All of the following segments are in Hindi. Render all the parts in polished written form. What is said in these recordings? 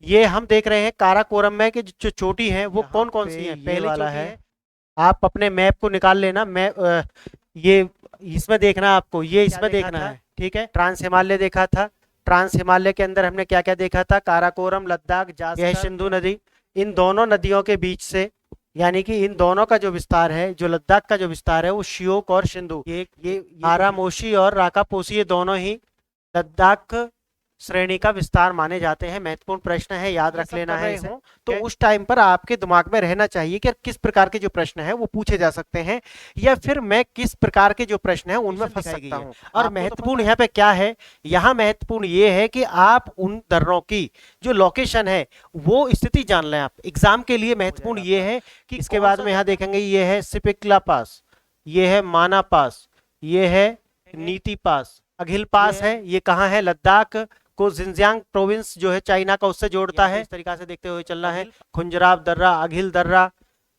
ये हम देख रहे हैं काराकोरम में कि जो चोटी है वो कौन कौन सी है। पहली वाला है, आप अपने मैप को निकाल लेना। मैप ये इसमें देखना आपको, ये इसमें देखना है, ठीक है। ट्रांस हिमालय देखा था। ट्रांस हिमालय के अंदर हमने क्या क्या देखा था? काराकोरम, लद्दाख, जासकर, यह सिंधु नदी। इन दोनों नदियों के बीच से, यानी कि इन दोनों का जो विस्तार है, जो लद्दाख का जो विस्तार है, वो शियोक और सिंधु, ये आरामोशी और राकापोसी, ये दोनों ही लद्दाख श्रेणी का विस्तार माने जाते हैं। महत्वपूर्ण प्रश्न है, याद रख लेना है इसे। तो उस टाइम पर आपके दिमाग में रहना चाहिए कि किस प्रकार के जो प्रश्न है वो पूछे जा सकते हैं, या फिर मैं किस प्रकार के जो प्रश्न है उनमें फंस सकता हूँ। और महत्वपूर्ण यहाँ पे क्या है? यहाँ महत्वपूर्ण ये है कि आप उन दर्रों की जो लोकेशन है वो स्थिति जान लें। आप एग्जाम के लिए महत्वपूर्ण ये है कि इसके बाद में यहाँ देखेंगे, ये है सिपिकला पास, ये है माना पास, ये है नीति पास, अघिल पास है। ये कहाँ है? लद्दाख को जिंजियांग प्रोविंस जो है चाइना का, उससे जोड़ता है। इस तरीका से देखते हुए चलना है। खुंजराब दर्रा, अघिल दर्रा,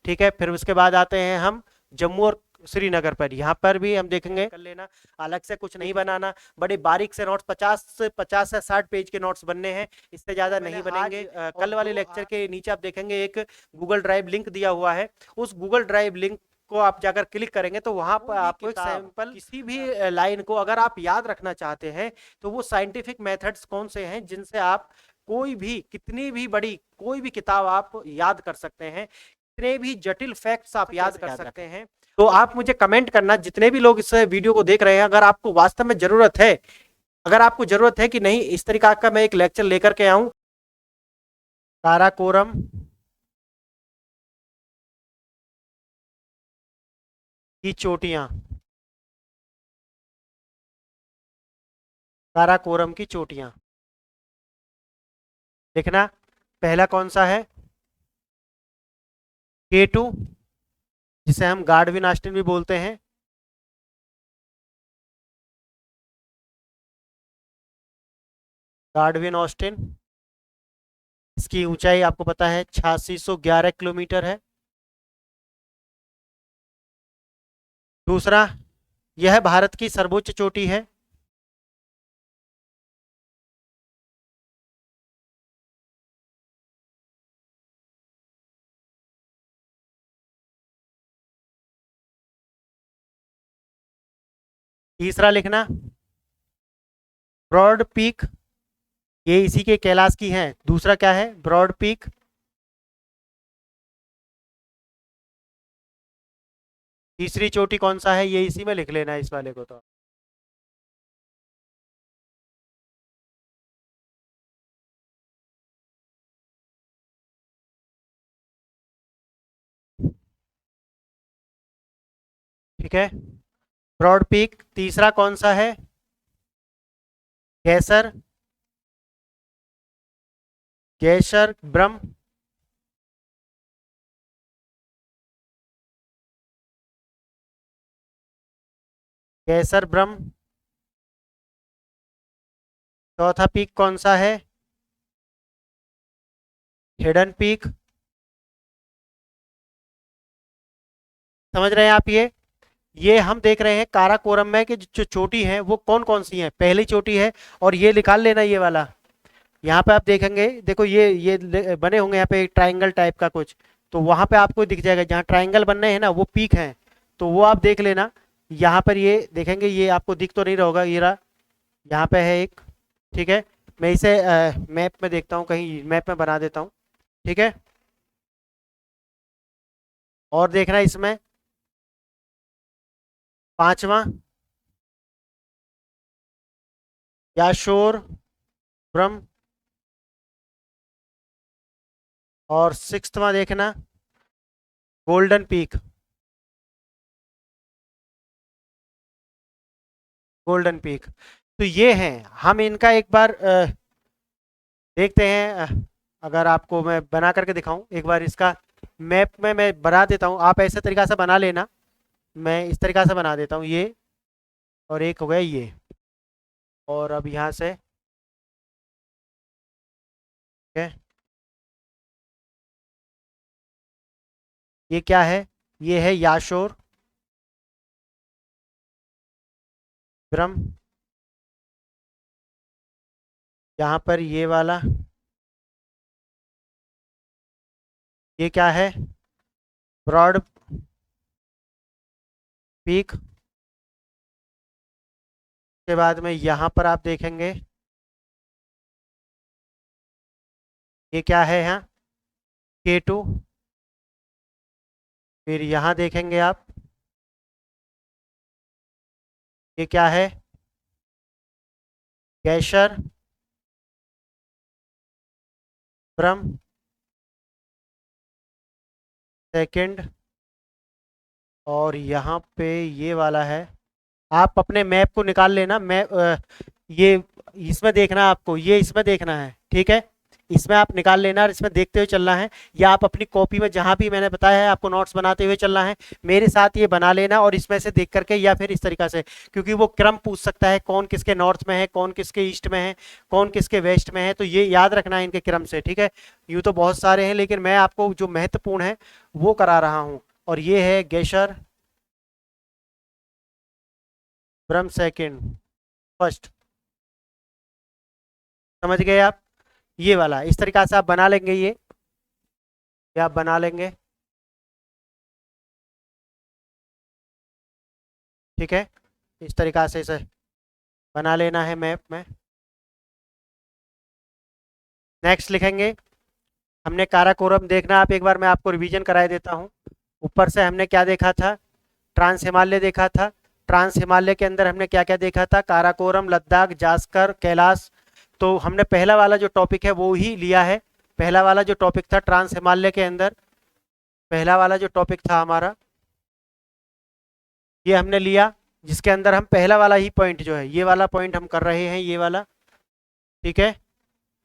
ठीक है। फिर उसके बाद आते हैं हम जम्मू और श्रीनगर पर। यहाँ पर भी हम देखेंगे, कर लेना, अलग से कुछ नहीं बनाना। बड़े बारीक से नोट्स, 50 से 60 पेज के नोट्स बनने हैं, इससे ज्यादा नहीं बनेंगे। कल वाले लेक्चर के नीचे आप देखेंगे एक गूगल ड्राइव लिंक दिया हुआ है। उस गूगल ड्राइव लिंक को आप जाकर क्लिक करेंगे तो वहां पर आपको एक सैंपल, किसी भी लाइन को अगर आप याद रखना चाहते हैं तो वो साइंटिफिक मेथड्स कौन से हैं जिनसे आप कोई भी, कितनी भी बड़ी कोई भी किताब आप याद कर सकते हैं, कितने भी जटिल फैक्ट्स आप याद कर सकते हैं। तो आप मुझे कमेंट करना, जितने भी लोग इस वीडियो को देख रहे हैं, अगर आपको वास्तव में जरूरत है, अगर आपको जरूरत है कि नहीं इस तरीका का मैं एक लेक्चर लेकर के आऊं। काराकोरम की चोटियां, काराकोरम की चोटियां देखना। पहला कौन सा है? K2, जिसे हम गार्डविन ऑस्टिन भी बोलते हैं। गार्डविन ऑस्टिन, इसकी ऊंचाई आपको पता है 8611 किलोमीटर है। दूसरा, यह भारत की सर्वोच्च चोटी है। तीसरा लिखना, ब्रॉड पीक, ये इसी के कैलाश की है। दूसरा क्या है? Broad peak. तीसरी चोटी कौन सा है? ये इसी में लिख लेना है, इस वाले को। तो ठीक है, ब्रॉड पीक। तीसरा कौन सा है? गैसर, गैसर ब्रह्म। गैसर ब्रह्म। चौथा पीक कौन सा है? Hidden peak. समझ रहे हैं आप? ये हम देख रहे हैं काराकोरम में कि जो चोटी है वो कौन कौन सी है। पहली चोटी है, और ये निकाल लेना, ये वाला। यहाँ पे आप देखेंगे, देखो ये बने होंगे यहाँ पे ट्राइंगल टाइप का कुछ, तो वहां पे आपको दिख जाएगा जहाँ ट्राइंगल बन रहे हैं ना, वो पीक है। तो वो आप देख लेना। यहाँ पर ये देखेंगे, ये आपको दिख तो नहीं रहा होगा, ये रहा, यहाँ पे है एक। ठीक है, मैं इसे मैप में देखता हूँ, कहीं मैप में बना देता हूँ। ठीक है, और देखना इसमें पांचवा, याशोर ब्रह्म। और सिक्स्थवा देखना, गोल्डन पीक। Golden peak. तो ये हैं, हम इनका एक बार देखते हैं। अगर आपको मैं बना करके दिखाऊं एक बार, इसका मैप में मैं बना देता हूं, आप ऐसे तरीका से बना लेना। मैं इस तरीका से बना देता हूं ये, और एक हो गया ये। और अब यहाँ से, ठीक है, ये क्या है? ये है याशोर ब्रह्म। यहाँ पर ये वाला ये क्या है? Broad peak. के बाद में यहाँ पर आप देखेंगे ये क्या है यहाँ? K2। फिर यहाँ देखेंगे आप, ये क्या है? गैशर ब्रह्म सेकंड। और यहाँ पे ये वाला है। आप अपने मैप को निकाल लेना। मैप ये इसमें देखना है आपको, ये इसमें देखना है, ठीक है? इसमें आप निकाल लेना और इसमें देखते हुए चलना है, या आप अपनी कॉपी में जहां भी मैंने बताया है आपको नोट्स बनाते हुए चलना है। मेरे साथ ये बना लेना और इसमें से देख करके या फिर इस तरीका से, क्योंकि वो क्रम पूछ सकता है कौन किसके नॉर्थ में है, कौन किसके ईस्ट में है, कौन किसके वेस्ट में है, तो ये याद रखना है इनके क्रम से, ठीक है? यूँ तो बहुत सारे हैं लेकिन मैं आपको जो महत्वपूर्ण है वो करा रहा हूँ। और ये है गेशर ब्रह्म सेकंड फर्स्ट। समझ गए आप? ये वाला इस तरीका से आप बना लेंगे, ये आप बना लेंगे, ठीक है? इस तरीका से इसे बना लेना है मैप में। नेक्स्ट लिखेंगे, हमने काराकोरम देखना, आप एक बार मैं आपको रिवीजन कराए देता हूँ। ऊपर से हमने क्या देखा था? ट्रांस हिमालय देखा था। ट्रांस हिमालय के अंदर हमने क्या क्या देखा था? काराकोरम, लद्दाख, जास्कर, कैलाश। तो हमने पहला वाला जो टॉपिक है वो ही लिया है। पहला वाला जो टॉपिक था ट्रांस हिमालय के अंदर, पहला वाला जो टॉपिक था हमारा, ये हमने लिया, जिसके अंदर हम पहला वाला ही पॉइंट जो है, ये वाला पॉइंट हम कर रहे हैं, ये वाला, ठीक है?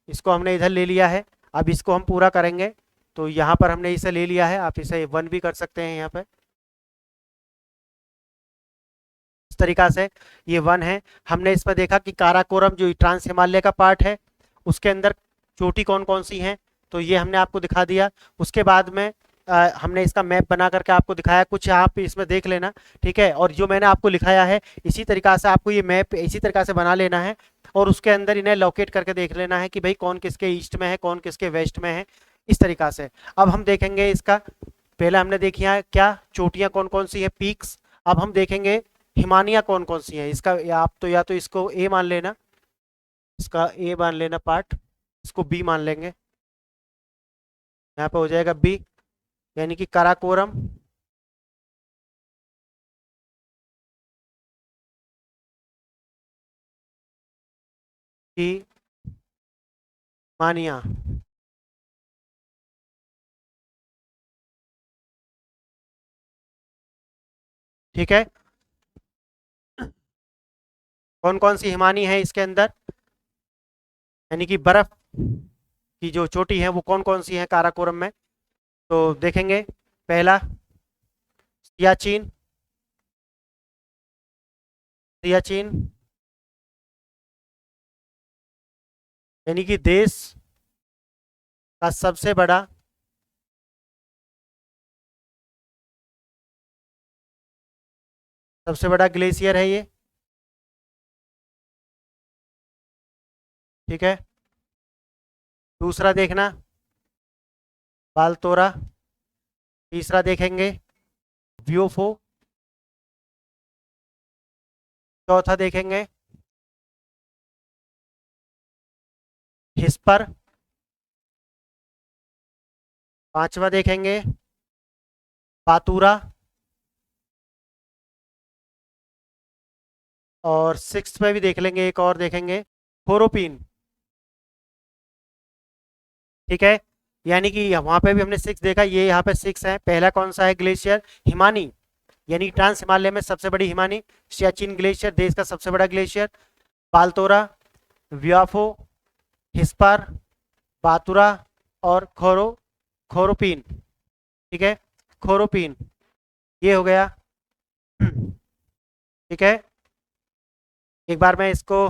इसको हमने इधर ले लिया है। अब इसको हम पूरा करेंगे। तो यहाँ पर हमने इसे ले लिया है, आप इसे 1 भी कर सकते हैं यहाँ पे, इस तरीका से। ये 1 है। हमने इसमें देखा कि काराकोरम जो ट्रांस हिमालय का पार्ट है उसके अंदर चोटी कौन कौन सी हैं, तो ये हमने आपको दिखा दिया। उसके बाद में हमने इसका मैप बना करके आपको दिखाया, कुछ आप इसमें देख लेना, ठीक है? और जो मैंने आपको लिखाया है इसी तरीका से आपको ये मैप इसी तरीका से बना लेना है, और उसके अंदर इन्हें लोकेट करके देख लेना है कि भाई कौन किसके ईस्ट में है, कौन किसके वेस्ट में है, इस तरीका से। अब हम देखेंगे इसका, पहले हमने देखी है क्या चोटियां कौन कौन सी है, पीक्स। अब हम देखेंगे हिमानियां कौन कौन सी हैं। इसका या तो इसको ए मान लेना, इसका ए मान लेना पार्ट, इसको बी मान लेंगे, यहाँ पे हो जाएगा बी, यानी कि काराकोरम की मानिया, ठीक है? कौन कौन सी हिमानी है इसके अंदर, यानी कि बर्फ की जो चोटी है वो कौन कौन सी है काराकोरम में? तो देखेंगे, पहला सियाचिन, सियाचिन यानी कि देश का सबसे बड़ा ग्लेशियर है ये, ठीक है? दूसरा देखना बालतोरा, तीसरा देखेंगे व्योफो, चौथा देखेंगे हिस्पर, पांचवा देखेंगे पातूरा, और सिक्स पे भी देख लेंगे, एक और देखेंगे खोरोपीन, ठीक है? यानी कि वहां पे भी हमने 6 देखा, ये यहाँ पे 6 है। पहला कौन सा है ग्लेशियर? हिमानी, यानी ट्रांस हिमालय में सबसे बड़ी हिमानी, सियाचिन ग्लेशियर देश का सबसे बड़ा ग्लेशियर, बालतोरा, व्याफो, हिस्पर, बातुरा, और खोरोपीन, ठीक है? खोरोपीन, ये हो गया, ठीक है? एक बार मैं इसको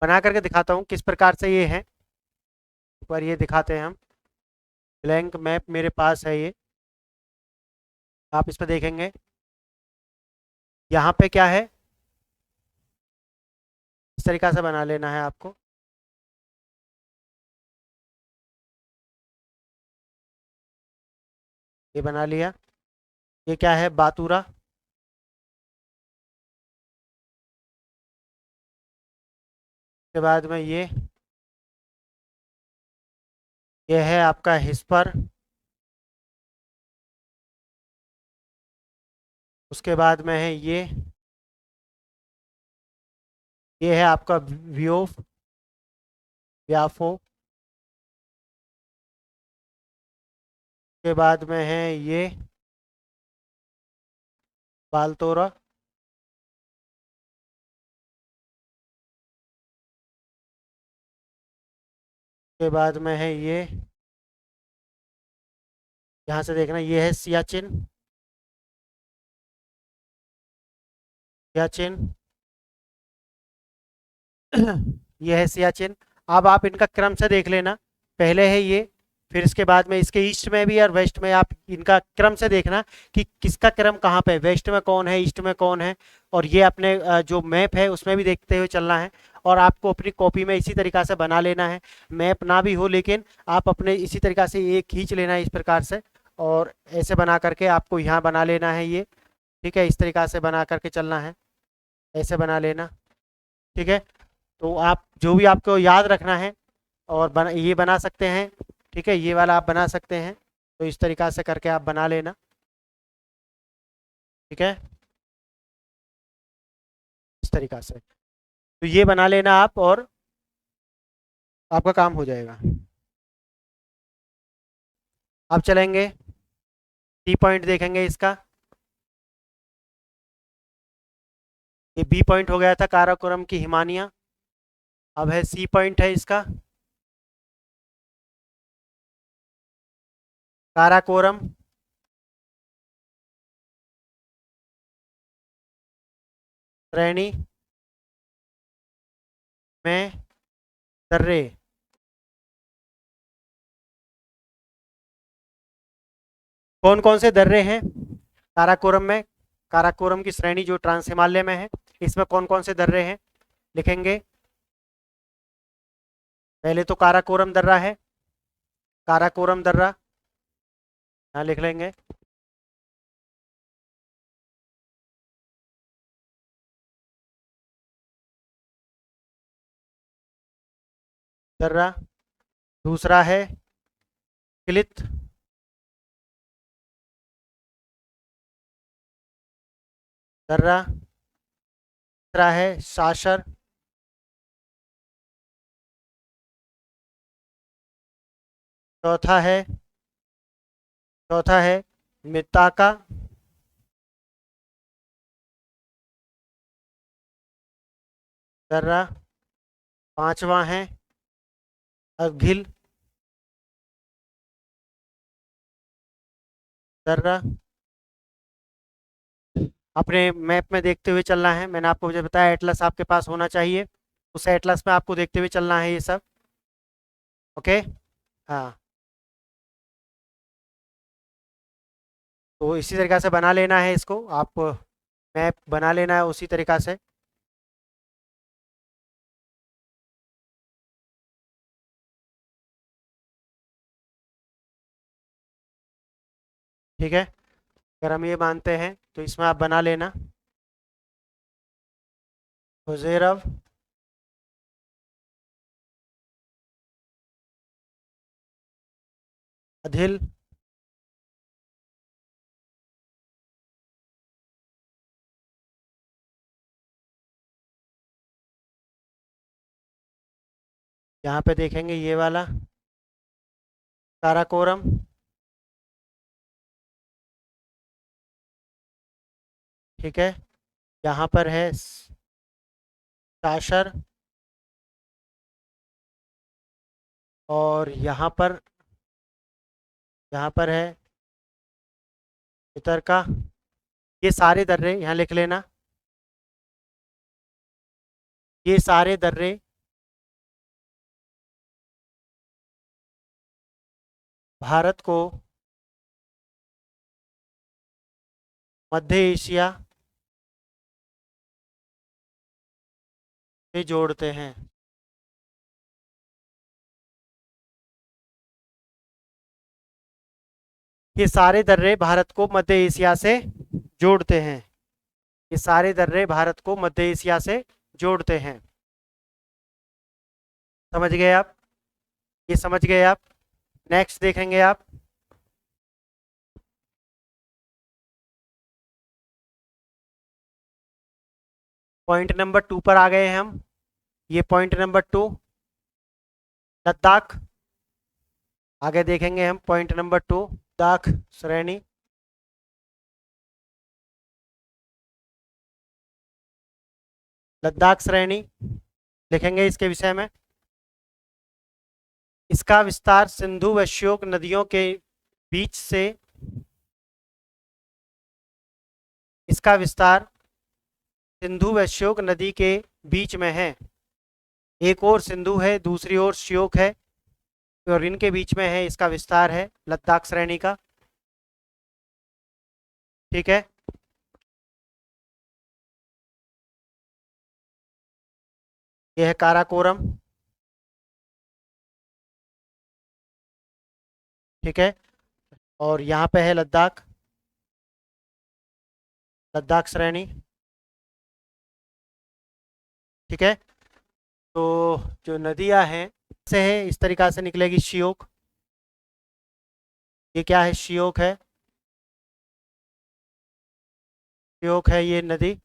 बना करके दिखाता हूँ किस प्रकार से ये है। एक बार ये दिखाते हैं हम, ब्लैंक मैप मेरे पास है ये, आप इस पर देखेंगे यहाँ पे क्या है, इस तरीका से बना लेना है आपको। ये बना लिया। ये क्या है? बातूरा। के बाद में ये है आपका हिस्पर। उसके बाद में है ये है आपका व्योफ, व्याफो। के बाद में है ये बालतोरा। के बाद में है ये, यहाँ से देखना, ये है सियाचिन, सियाचिन। ये है सियाचिन। अब आप इनका क्रम से देख लेना। पहले है ये, फिर इसके बाद में इसके ईस्ट में भी और वेस्ट में आप इनका क्रम से देखना कि किसका क्रम कहाँ पे है, वेस्ट में कौन है, ईस्ट में कौन है। और ये अपने जो मैप है उसमें भी देखते हुए चलना है। और आपको अपनी कॉपी में इसी तरीक़ा से बना लेना है। मैप ना भी हो लेकिन आप अपने इसी तरीक़ा से ये खींच लेना है इस प्रकार से। और ऐसे बना करके आपको यहाँ बना लेना है ये। ठीक है, इस तरीक़ा से बना करके चलना है, ऐसे बना लेना। ठीक है, तो आप जो भी आपको याद रखना है और ये बना सकते हैं। ठीक है, ये वाला आप बना सकते हैं। तो इस तरीक़ा से करके आप बना लेना। ठीक है, इस तरीक़ा से तो ये बना लेना आप, और आपका काम हो जाएगा। अब चलेंगे, टी पॉइंट देखेंगे इसका। ये बी पॉइंट हो गया था काराकोरम की हिमानिया। अब है सी पॉइंट है इसका, काराकोरम। श्रेणी में दर्रे। कौन कौन से दर्रे हैं काराकोरम में? काराकोरम की श्रेणी जो ट्रांस हिमालय में है, इसमें कौन कौन से दर्रे हैं लिखेंगे। पहले तो काराकोरम दर्रा है, काराकोरम दर्रा यहाँ लिख लेंगे। दर्रा। दूसरा है किलित दर्रा। तीसरा है साशर। चौथा है चौथा है मिताका दर्रा। पांचवा है अगिल दर्रा। अपने मैप में देखते हुए चलना है, मैंने आपको मुझे बताया एटलस आपके पास होना चाहिए। उस एटलस में आपको देखते हुए चलना है ये सब। ओके। हाँ, तो इसी तरीक़ा से बना लेना है इसको आप, मैप बना लेना है उसी तरीक़ा से। ठीक है, अगर हम ये मानते हैं तो इसमें आप बना लेना। हुज़ैरव, अदिल, यहाँ पे देखेंगे ये वाला काराकोरम। ठीक है, यहाँ पर है साशर। और यहाँ पर है इतर का। ये सारे दर्रे यहाँ लिख लेना। ये सारे दर्रे भारत को मध्य एशिया से जोड़ते हैं। ये सारे दर्रे भारत को मध्य एशिया से जोड़ते हैं। ये सारे दर्रे भारत को मध्य एशिया से जोड़ते हैं। समझ गए आप? ये समझ गए आप? नेक्स्ट देखेंगे आप। पॉइंट नंबर 2 पर आ गए हैं हम। ये पॉइंट नंबर 2 लद्दाख। आगे देखेंगे हम पॉइंट नंबर 2 लद्दाख श्रेणी। लद्दाख श्रेणी लिखेंगे इसके विषय में। इसका विस्तार सिंधु व श्योक नदियों के बीच से, इसका विस्तार सिंधु व श्योक नदी के बीच में है। एक और सिंधु है, दूसरी ओर श्योक है, और इनके बीच में है इसका विस्तार है लद्दाख श्रेणी का। ठीक है। यह है काराकोरम। ठीक है। और यहाँ पे है लद्दाख, लद्दाख श्रेणी। ठीक है। तो जो नदियाँ हैं से है इस तरीका से निकलेगी श्योक। ये क्या है? श्योक है, श्योक है ये नदी।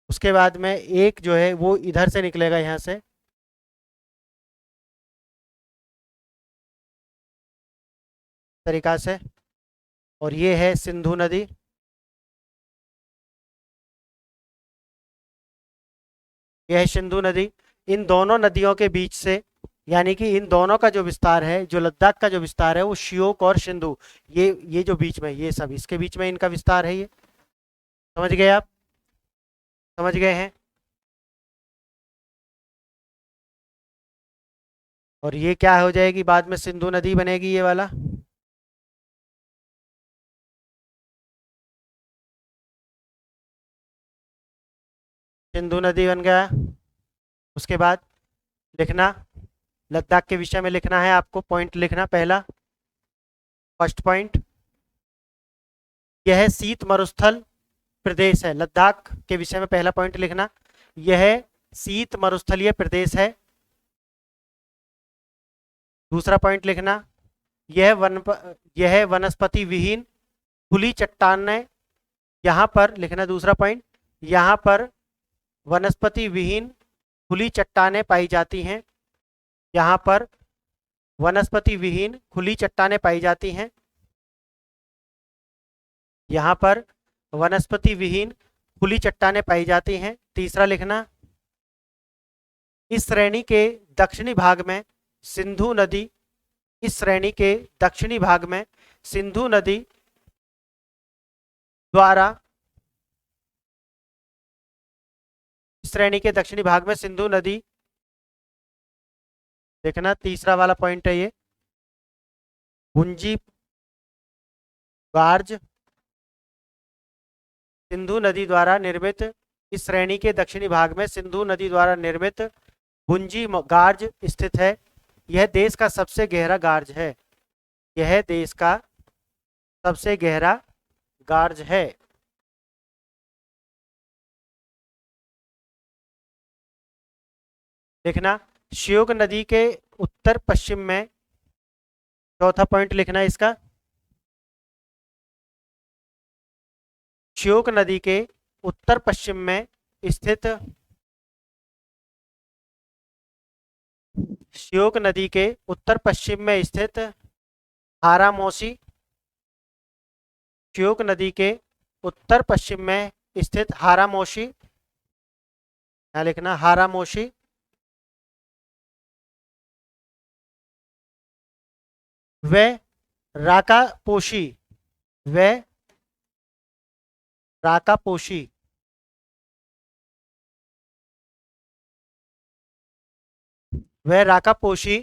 उसके बाद में एक जो है वो इधर से निकलेगा यहाँ से, तरीका से, और ये है सिंधु नदी। यह है सिंधु नदी। इन दोनों नदियों के बीच से, यानी कि इन दोनों का जो विस्तार है, जो लद्दाख का जो विस्तार है वो श्योक और सिंधु, ये जो बीच में, ये सब इसके बीच में इनका विस्तार है। ये समझ गए आप? समझ गए हैं? और ये क्या हो जाएगी बाद में? सिंधु नदी बनेगी ये वाला। सिंधु नदी बन गया। उसके बाद लिखना, लद्दाख के विषय में लिखना है आपको। पॉइंट लिखना पहला, फर्स्ट पॉइंट, यह शीत मरुस्थल प्रदेश है। लद्दाख के विषय में पहला पॉइंट लिखना, यह शीत मरुस्थलीय प्रदेश है। दूसरा पॉइंट लिखना, यह वनस्पति विहीन खुली चट्टानें, यहाँ पर लिखना दूसरा पॉइंट, यहाँ पर वनस्पति विहीन खुली चट्टानें पाई जाती हैं। यहाँ पर वनस्पति विहीन खुली चट्टानें पाई जाती हैं। यहाँ पर वनस्पति विहीन खुली चट्टानें पाई जाती हैं। तीसरा लिखना, इस श्रेणी के दक्षिणी भाग में सिंधु नदी, इस श्रेणी के दक्षिणी भाग में सिंधु नदी द्वारा, श्रेणी के दक्षिणी भाग में सिंधु नदी, देखना तीसरा वाला पॉइंट है ये, भुंजी गार्ज सिंधु नदी द्वारा निर्मित, इस श्रेणी के दक्षिणी भाग में सिंधु नदी द्वारा निर्मित भुंजी गार्ज स्थित है। यह देश का सबसे गहरा गार्ज है। यह देश का सबसे गहरा गार्ज है। लिखना, श्योक नदी के उत्तर पश्चिम में, चौथा पॉइंट लिखना इसका, श्योक नदी के उत्तर पश्चिम में स्थित, श्योक नदी के उत्तर पश्चिम में स्थित हारामोशी, श्योक नदी के उत्तर पश्चिम में स्थित हारामोशी, यहाँ लिखना हारामोशी, व राकापोशी, व राकापोशी, वह राकापोशी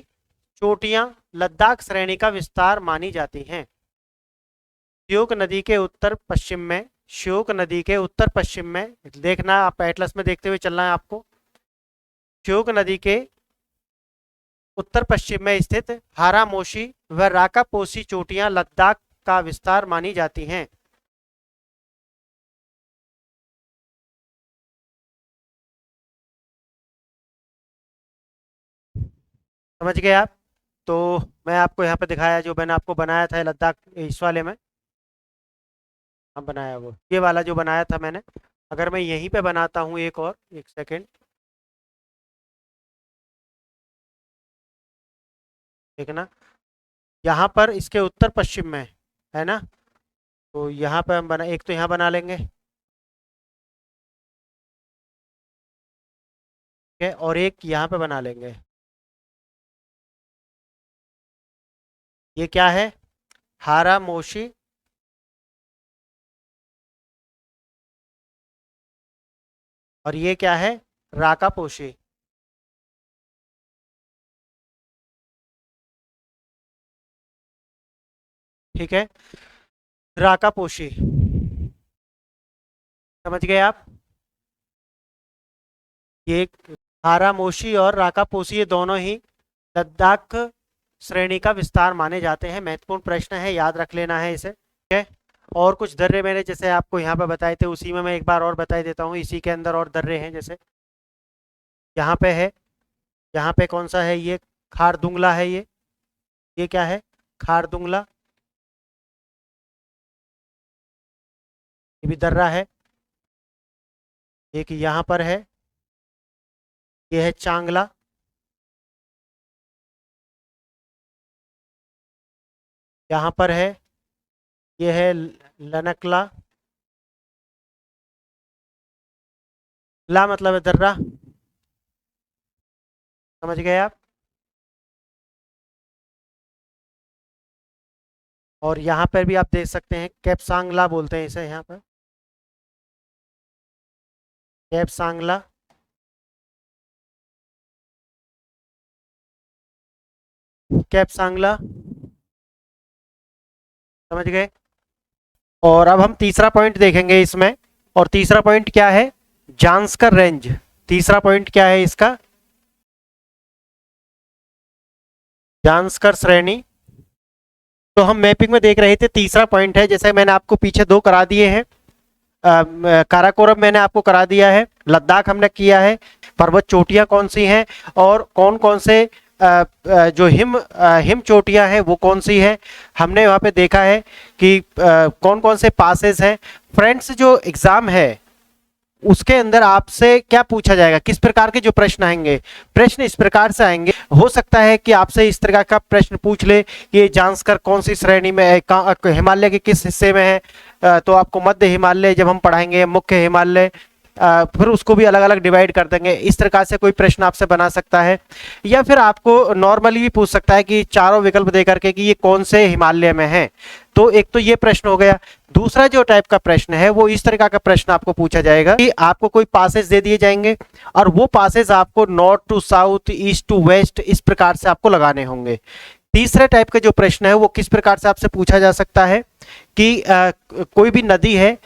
चोटियां लद्दाख श्रेणी का विस्तार मानी जाती हैं। श्योक नदी के उत्तर पश्चिम में, श्योक नदी के उत्तर पश्चिम में, देखना आप एटलस में देखते हुए चलना है आपको, श्योक नदी के उत्तर पश्चिम में स्थित हारामोशी व राकापोशी चोटियां लद्दाख का विस्तार मानी जाती हैं। समझ गए आप? तो मैं आपको यहाँ पे दिखाया जो मैंने आपको बनाया था लद्दाख इस वाले में, हम बनाया वो ये वाला जो बनाया था मैंने। अगर मैं यहीं पे बनाता हूँ एक और, एक सेकेंड, देखना यहाँ पर इसके उत्तर पश्चिम में है ना, तो यहाँ पे हम बना, एक तो यहाँ बना लेंगे, ठीक है, और एक यहाँ पे बना लेंगे। ये क्या है? हारा मोशी, और ये क्या है? राका पोशी। ठीक है, राका पोशी, समझ गए आप? ये हारामोशी और राकापोशी ये दोनों ही लद्दाख श्रेणी का विस्तार माने जाते हैं। महत्वपूर्ण प्रश्न है, याद रख लेना है इसे, ठीक है। और कुछ दर्रे मैंने जैसे आपको यहाँ पे बताए थे उसी में मैं एक बार और बता देता हूँ, इसी के अंदर और दर्रे हैं, जैसे यहाँ पे है, यहाँ पे कौन सा है? ये खारदुंगला है, ये क्या है? खारदुंगला, ये भी दर्रा है। एक यहाँ पर है, ये है चांगला, यहाँ पर है, ये है लनकला, ला मतलब है दर्रा, समझ गए आप? और यहाँ पर भी आप देख सकते हैं कैपसांगला बोलते हैं इसे, यहाँ पर कैपसांगला, कैपसांगला, समझ गए? और अब हम तीसरा पॉइंट देखेंगे इसमें, और तीसरा पॉइंट क्या है? जांस्कर रेंज। तीसरा पॉइंट क्या है इसका? जांस्कर श्रेणी। तो हम मैपिंग में देख रहे थे, तीसरा पॉइंट है, जैसे मैंने आपको पीछे दो करा दिए हैं, काराकोरम मैंने आपको करा दिया है, लद्दाख हमने किया है, पर्वत चोटियां कौन सी हैं और कौन कौन से जो हिम चोटियां हैं वो कौन सी है, हमने वहाँ पे देखा है कि कौन कौन से पासेस हैं। फ्रेंड्स, जो एग्जाम है उसके अंदर आपसे क्या पूछा जाएगा, किस प्रकार के जो प्रश्न आएंगे? प्रश्न इस प्रकार से आएंगे, हो सकता है कि आपसे इस तरह का प्रश्न पूछ ले कि ये जांस्कर कौन सी श्रेणी में है, हिमालय के किस हिस्से में है, तो आपको मध्य हिमालय जब हम पढ़ाएंगे, मुख्य हिमालय, फिर उसको भी अलग अलग डिवाइड कर देंगे। इस प्रकार से कोई प्रश्न आपसे बना सकता है, या फिर आपको नॉर्मली भी पूछ सकता है कि चारों विकल्प दे करके कि ये कौन से हिमालय में है। तो एक तो ये प्रश्न हो गया। दूसरा जो टाइप का प्रश्न है वो इस तरह का प्रश्न आपको पूछा जाएगा कि आपको कोई पासेज दे दिए जाएंगे और वो पासेज आपको north to south, east to west, इस प्रकार से आपको लगाने होंगे। तीसरे टाइप का जो प्रश्न है वो किस प्रकार से आपसे पूछा जा सकता है कि कोई भी नदी है,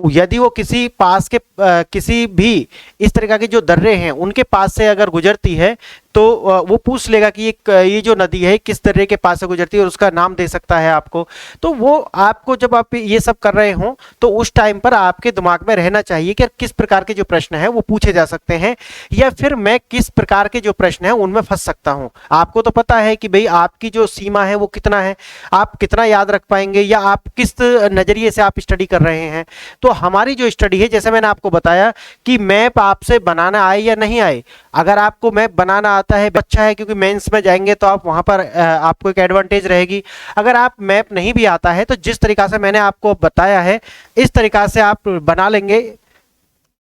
यदि वो किसी पास के किसी भी इस तरह के जो दर्रे हैं उनके पास से अगर गुजरती है तो वो पूछ लेगा कि ये जो नदी है किस दर्रे के पास से गुजरती है और उसका नाम दे सकता है आपको। तो वो आपको जब आप ये सब कर रहे हो तो उस टाइम पर आपके दिमाग में रहना चाहिए कि किस प्रकार के जो प्रश्न है वो पूछे जा सकते हैं, या फिर मैं किस प्रकार के जो प्रश्न है उनमें फंस सकता हूँ। आपको तो पता है कि भाई आपकी जो सीमा है वो कितना है, आप कितना याद रख पाएंगे, या आप किस नजरिए से आप स्टडी कर रहे हैं। तो हमारी जो स्टडी है, जैसे मैंने आपको बताया कि मैप आपसे बनाना आए या नहीं आए, अगर आपको मैप बनाना आता है अच्छा है, क्योंकि मेंस में जाएंगे तो आप वहां पर आपको एक एडवांटेज रहेगी। अगर आप मैप नहीं भी आता है तो जिस तरीका से मैंने आपको बताया है इस तरीका से आप बना लेंगे,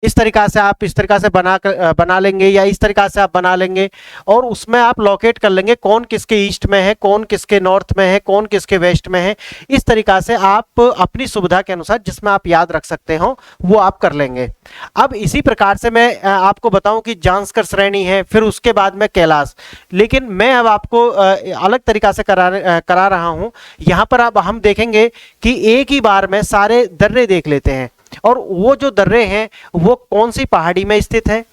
इस तरीका से आप इस तरीका से बना लेंगे, या इस तरीका से आप बना लेंगे, और उसमें आप लोकेट कर लेंगे कौन किसके ईस्ट में है, कौन किसके नॉर्थ में है, कौन किसके वेस्ट में है। इस तरीका से आप अपनी सुविधा के अनुसार जिसमें आप याद रख सकते हो वो आप कर लेंगे। अब इसी प्रकार से मैं आपको बताऊं कि जांस्कर श्रेणी है, फिर उसके बाद में कैलाश, लेकिन मैं अब आपको अलग तरीका से करा रहा हूं। यहां पर अब हम देखेंगे कि एक ही बार में सारे दर्रे देख लेते हैं, और वो जो दर्रे हैं वो कौन सी पहाड़ी में स्थित है।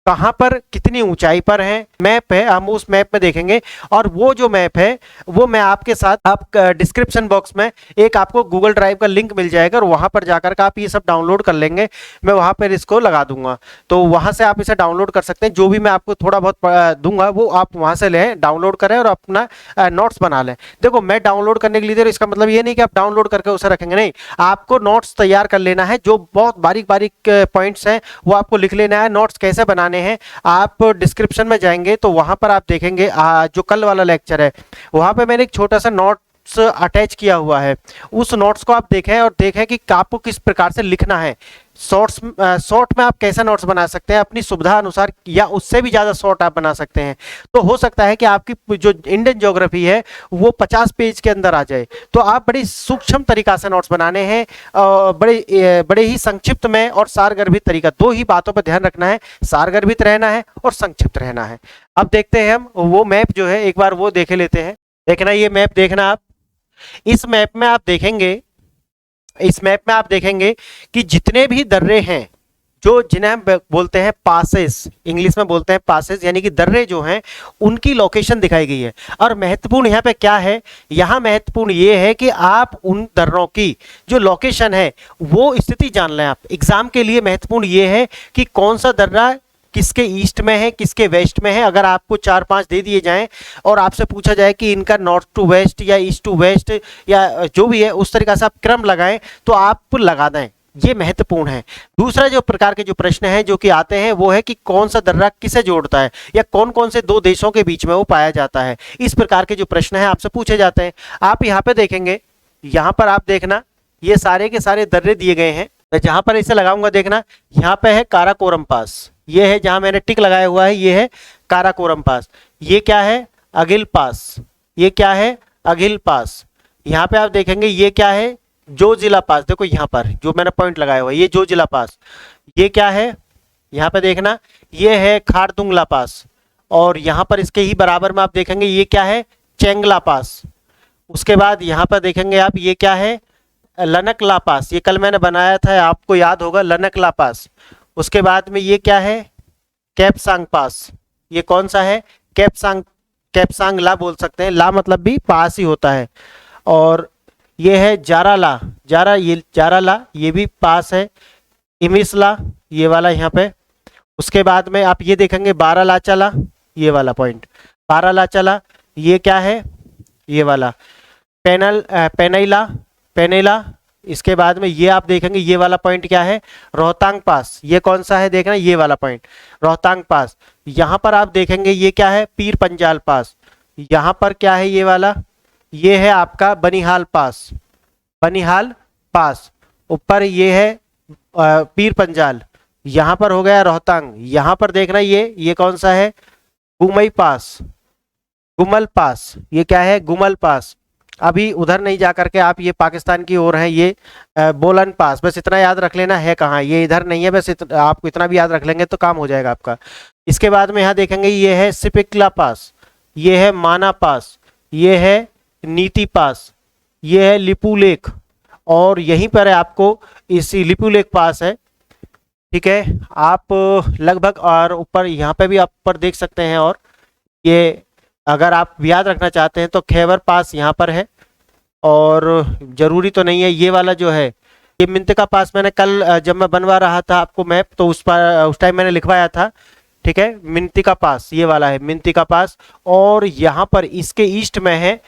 कहाँ पर कितनी ऊंचाई पर है, मैप है, हम उस मैप में देखेंगे। और वो जो मैप है वो मैं आपके साथ, आप डिस्क्रिप्शन बॉक्स में एक आपको गूगल ड्राइव का लिंक मिल जाएगा और वहां पर जाकर के आप ये सब डाउनलोड कर लेंगे। मैं वहां पर इसको लगा दूंगा, तो वहां से आप इसे डाउनलोड कर सकते हैं। जो भी मैं आपको थोड़ा बहुत दूंगा वो आप वहां से लें, डाउनलोड करें और अपना नोट्स बना लें। देखो मैं डाउनलोड करने के लिए, तो इसका मतलब ये नहीं कि आप डाउनलोड करके उसे रखेंगे, नहीं, आपको नोट्स तैयार कर लेना है। जो बहुत बारीक बारीक पॉइंट्स हैं वो आपको लिख लेना है। नोट्स कैसे बनाने हैं, आप डिस्क्रिप्शन में जाएंगे तो वहां पर आप देखेंगे जो कल वाला लेक्चर है वहां पे मैंने एक छोटा सा नोट्स अटैच किया हुआ है। उस नोट्स को आप देखें और देखें कि आपको किस प्रकार से लिखना है। शॉर्ट में आप कैसा नोट्स बना सकते हैं अपनी सुविधा अनुसार, या उससे भी ज़्यादा शॉर्ट आप बना सकते हैं। तो हो सकता है कि आपकी जो इंडियन ज्योग्राफी है वो 50 पेज के अंदर आ जाए, तो आप बड़ी सूक्ष्म तरीका से नोट्स बनाने हैं, बड़े ही संक्षिप्त में और सारगर्भित तरीका। दो ही बातों पर ध्यान रखना है, सारगर्भित रहना है और संक्षिप्त रहना है। अब देखते हैं हम वो मैप जो है, एक बार वो देख लेते हैं। देखना ये मैप, देखना आप इस मैप में आप देखेंगे, इस मैप में आप देखेंगे कि जितने भी दर्रे हैं, जो जिन्हें हम बोलते हैं पासेस, इंग्लिश में बोलते हैं पासेस, यानी कि दर्रे जो हैं उनकी लोकेशन दिखाई गई है। और महत्वपूर्ण यहाँ पे क्या है, यहाँ महत्वपूर्ण ये है कि आप उन दर्रों की जो लोकेशन है वो स्थिति जान लें। आप एग्जाम के लिए महत्वपूर्ण ये है कि कौन सा दर्रा किसके ईस्ट में है, किसके वेस्ट में है। अगर आपको 4-5 दे दिए जाएं और आपसे पूछा जाए कि इनका नॉर्थ टू वेस्ट या ईस्ट टू वेस्ट या जो भी है उस तरीके से आप क्रम लगाएं तो आप लगा दें, ये महत्वपूर्ण है। दूसरा जो प्रकार के जो प्रश्न हैं जो कि आते हैं वो है कि कौन सा दर्रा किसे जोड़ता है या कौन कौन से दो देशों के बीच में वो पाया जाता है। इस प्रकार के जो प्रश्न हैं आपसे पूछे जाते हैं। आप यहाँ पे देखेंगे, यहाँ पर आप देखना ये सारे के सारे दर्रे दिए गए हैं। मैं जहाँ पर इसे लगाऊंगा देखना, यहाँ पे है काराकोरम पास, ये है जहां मैंने टिक लगाया हुआ है, ये है काराकोरम पास। ये क्या है, अगिल पास। ये क्या है, अगिल पास। यहाँ पे आप देखेंगे ये क्या है, जो जिला पास। देखो यहाँ पर जो मैंने पॉइंट लगाया हुआ है ये जो जिला पास। ये क्या है, यहाँ पे देखना ये है खारदुंगला पास। और यहाँ पर इसके ही बराबर में आप देखेंगे ये क्या है, चेंगला पास। उसके बाद यहाँ पर देखेंगे आप ये क्या है, लनकला पास। ये कल मैंने बनाया था, आपको याद होगा, लनकला पास। उसके बाद में ये क्या है, कैपसांग पास। ये कौन सा है, कैपसांग ला बोल सकते हैं, ला मतलब भी पास ही होता है। और ये है जाराला, जाराला ये भी पास है। इमिसला ये वाला यहाँ पे। उसके बाद में आप ये देखेंगे बारालाचाला, ये वाला पॉइंट बारालाचाला। ये क्या है, ये वाला पेनैला। इसके बाद में ये आप देखेंगे ये वाला पॉइंट क्या है, रोहतांग पास। ये कौन सा है देखना, ये वाला पॉइंट रोहतांग पास। यहाँ पर आप देखेंगे ये क्या है, पीर पंजाल पास। यहाँ पर क्या है, ये वाला, ये है आपका बनिहाल पास, बनिहाल पास। ऊपर ये है पीर पंजाल। यहाँ पर हो गया रोहतांग। यहाँ पर देखना ये कौन सा है, गुमई पास, गुमल पास। ये क्या है, गुमल पास। अभी उधर नहीं जा करके आप ये पाकिस्तान की ओर हैं, ये बोलन पास। बस इतना याद रख लेना है कहाँ, ये इधर नहीं है। बस आपको इतना भी याद रख लेंगे तो काम हो जाएगा आपका। इसके बाद में यहाँ देखेंगे ये है सिपिकला पास, ये है माना पास, ये है नीति पास, ये है लिपू लेक। और यहीं पर है आपको इसी लिपू लेक पास है, ठीक है। आप लगभग, और ऊपर यहाँ पे भी आप ऊपर देख सकते हैं। और ये अगर आप याद रखना चाहते हैं तो खैबर पास यहाँ पर है, और जरूरी तो नहीं है। ये वाला जो है ये मिंतिका पास, मैंने कल जब मैं बनवा रहा था आपको मैप तो उस टाइम मैंने लिखवाया था, ठीक है। मिंतिका पास ये वाला है, मिंतिका पास। और यहाँ पर इसके ईस्ट में है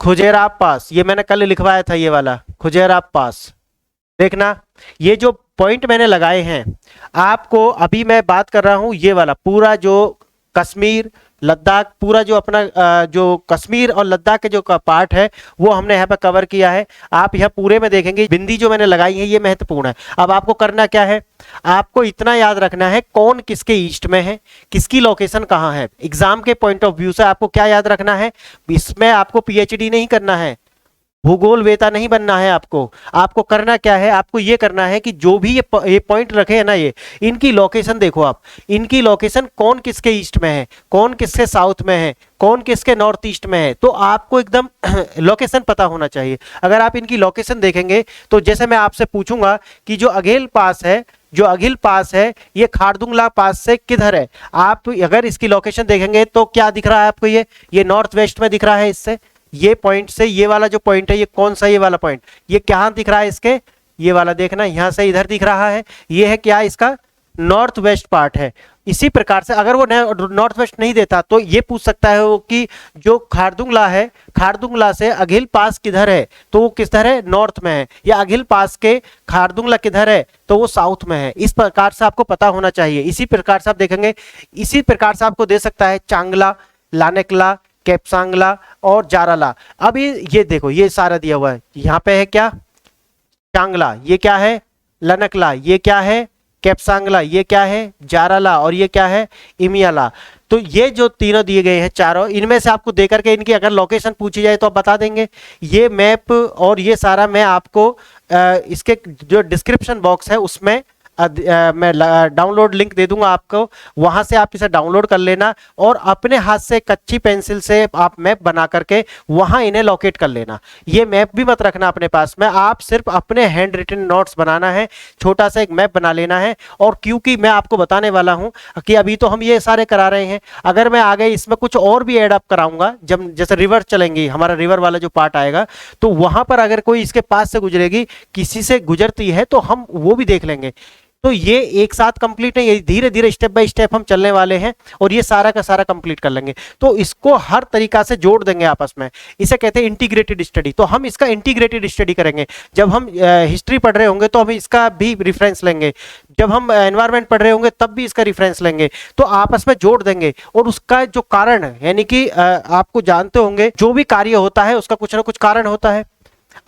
खुजेराब पास, ये मैंने कल लिखवाया था, ये वाला खुजेराब पास। देखना ये जो पॉइंट मैंने लगाए हैं आपको, अभी मैं बात कर रहा हूँ ये वाला पूरा जो कश्मीर लद्दाख, पूरा जो अपना जो कश्मीर और लद्दाख के जो पार्ट है वो हमने यहाँ पर कवर किया है। आप यह पूरे में देखेंगे बिंदी जो मैंने लगाई है ये महत्वपूर्ण है। अब आपको करना क्या है, आपको इतना याद रखना है कौन किसके ईस्ट में है, किसकी लोकेशन कहाँ है। एग्जाम के पॉइंट ऑफ व्यू से आपको क्या याद रखना है, इसमें आपको पीएचडी नहीं करना है, भूगोल वेता नहीं बनना है। आपको करना क्या है, आपको ये करना है कि जो भी ये पॉइंट रखे हैं ना, ये इनकी लोकेशन देखो आप, इनकी लोकेशन कौन किसके ईस्ट में है, कौन किसके साउथ में है, कौन किसके नॉर्थ ईस्ट में है। तो आपको एकदम लोकेशन पता होना चाहिए। अगर आप इनकी लोकेशन देखेंगे तो जैसे मैं आपसे पूछूंगा कि जो अघेल पास है जो अघिल पास है ये खारदुंगला पास से किधर है। आप अगर इसकी लोकेशन देखेंगे तो क्या दिख रहा है आपको, ये नॉर्थ वेस्ट में दिख रहा है। इससे ये पॉइंट से ये वाला जो पॉइंट है, ये कौन सा, ये वाला पॉइंट, ये क्या दिख रहा है इसके, ये वाला देखना, यहां से इधर दिख रहा है, ये है क्या, इसका नॉर्थ वेस्ट पार्ट है। इसी प्रकार से अगर वो नॉर्थ वेस्ट नहीं देता तो ये पूछ सकता है वो कि जो खारदुंगला है, खारदुंगला से अघिल पास किधर है, तो वो किधर है, नॉर्थ में है, या अघिल पास के खारदुंगला किधर है, तो वो साउथ में है। इस प्रकार से आपको पता होना चाहिए। इसी प्रकार से आप देखेंगे, इसी प्रकार से आपको दे सकता है चांगला, लानेकला, केपसांगला और जाराला। अब ये देखो, ये सारा दिया हुआ है, यहाँ पे है क्या, चांगला, ये क्या है, लनकला, ये क्या है, केपसांगला, ये क्या है, जाराला, और ये क्या है, इमियाला। तो ये जो तीनों दिए गए हैं चारों, इनमें से आपको देकर के इनकी अगर लोकेशन पूछी जाए तो आप बता देंगे। ये मैप और ये सारा मैं आपको इसके जो डिस्क्रिप्शन बॉक्स है उसमें मैं डाउनलोड लिंक दे दूंगा आपको, वहां से आप इसे डाउनलोड कर लेना और अपने हाथ से कच्ची पेंसिल से आप मैप बना करके वहां इन्हें लोकेट कर लेना। ये मैप भी मत रखना अपने पास में, आप सिर्फ अपने हैंड रिटन नोट्स बनाना है, छोटा सा एक मैप बना लेना है। और क्योंकि मैं आपको बताने वाला हूं कि अभी तो हम ये सारे करा रहे हैं, अगर मैं आगे इसमें कुछ और भी एड अप कराऊंगा, जब जैसे रिवर चलेंगी, हमारा रिवर वाला जो पार्ट आएगा, तो वहां पर अगर कोई इसके पास से गुजरेगी, किसी से गुजरती है, तो हम वो भी देख लेंगे। तो ये एक साथ कंप्लीट है, ये धीरे धीरे स्टेप बाय स्टेप हम चलने वाले हैं और ये सारा का सारा कंप्लीट कर लेंगे। तो इसको हर तरीका से जोड़ देंगे आपस में, इसे कहते हैं इंटीग्रेटेड स्टडी। तो हम इसका इंटीग्रेटेड स्टडी करेंगे। जब हम हिस्ट्री पढ़ रहे होंगे तो हम इसका भी रेफरेंस लेंगे, जब हम एनवायरनमेंट पढ़ रहे होंगे तब भी इसका रेफरेंस लेंगे, तो आपस में जोड़ देंगे। और उसका जो कारण है, यानी कि आपको जानते होंगे जो भी कार्य होता है उसका कुछ ना कुछ कारण होता है।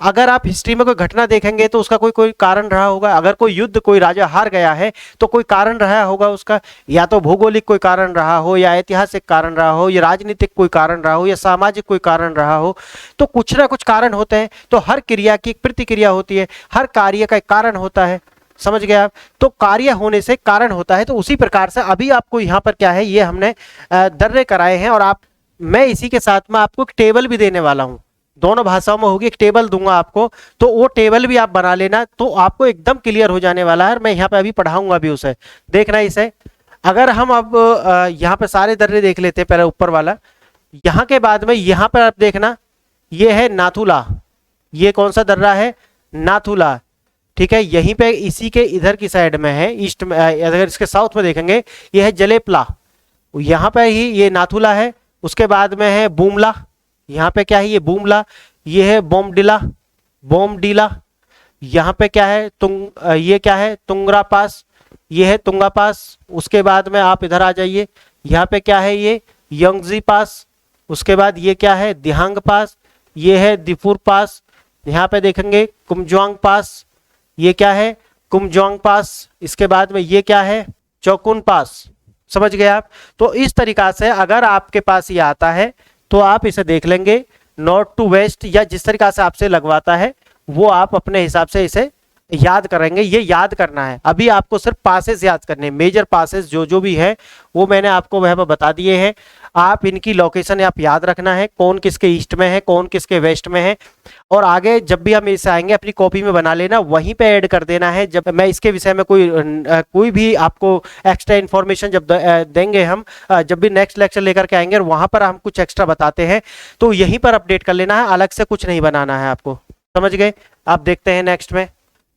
अगर आप हिस्ट्री में कोई घटना देखेंगे तो उसका कोई कोई कारण रहा होगा। अगर कोई युद्ध कोई राजा हार गया है तो कोई कारण रहा होगा उसका, या तो भौगोलिक कोई कारण रहा हो, या ऐतिहासिक कारण रहा हो, या राजनीतिक कोई कारण रहा हो, या सामाजिक कोई कारण रहा हो। तो कुछ ना कुछ कारण होते हैं। तो हर क्रिया की एक प्रतिक्रिया होती है, हर कार्य का एक कारण होता है, समझ गए आप। तो कार्य होने से कारण होता है। तो उसी प्रकार से अभी आपको यहाँ पर क्या है, ये हमने दर्रे कराए हैं, और मैं इसी के साथ में आपको एक टेबल भी देने वाला हूँ, दोनों भाषाओं में होगी, एक टेबल दूंगा आपको, तो वो टेबल भी आप बना लेना, तो आपको एकदम क्लियर हो जाने वाला है। मैं यहाँ पे अभी पढ़ाऊंगा भी उसे, देखना इसे। अगर हम अब यहाँ पे सारे दर्रे देख लेते हैं, पहले ऊपर वाला, यहाँ के बाद में यहाँ पर आप देखना, ये है नाथुला। ये कौन सा दर्रा है, नाथुला, ठीक है। यहीं पे इसी के इधर की साइड में है, ईस्ट में। अगर इसके साउथ में देखेंगे, ये है जलेपला, यहाँ पे ही ये नाथुला है। उसके बाद में है बूमला, यहाँ पे क्या है, ये बूमला। ये है बोमडिला, बोमडीला। यहाँ पे क्या है, ये क्या है, तुंगरा पास, ये है तुंगा पास। उसके बाद में आप इधर आ जाइए, यहाँ पे क्या है, ये यंगजी पास। उसके बाद ये क्या है, दिहांग पास, ये है दिफुर पास। यहाँ पे देखेंगे कुमजुआंग पास, ये क्या है, कुमजुआंग पास। इसके बाद में ये क्या है, चौकुन पास। समझ गए आप। तो इस तरीका से अगर आपके पास ये आता है तो आप इसे देख लेंगे, नॉर्थ टू वेस्ट, या जिस तरीका से आपसे लगवाता है वो आप अपने हिसाब से इसे याद करेंगे। ये याद करना है, अभी आपको सिर्फ पासेस याद करने हैं, मेजर पासेस जो जो भी है वो मैंने आपको वह बता दिए हैं। आप इनकी लोकेशन आप याद रखना है, कौन किसके ईस्ट में है, कौन किसके वेस्ट में है। और आगे जब भी हम इसे आएंगे अपनी कॉपी में बना लेना, वहीं पे ऐड कर देना है। जब मैं इसके विषय में कोई भी आपको एक्स्ट्रा इन्फॉर्मेशन जब देंगे हम, जब भी नेक्स्ट लेक्चर लेकर के आएंगे और वहां पर हम कुछ एक्स्ट्रा बताते हैं, तो यहीं पर अपडेट कर लेना है, अलग से कुछ नहीं बनाना है आपको। समझ गए। आप देखते हैं नेक्स्ट में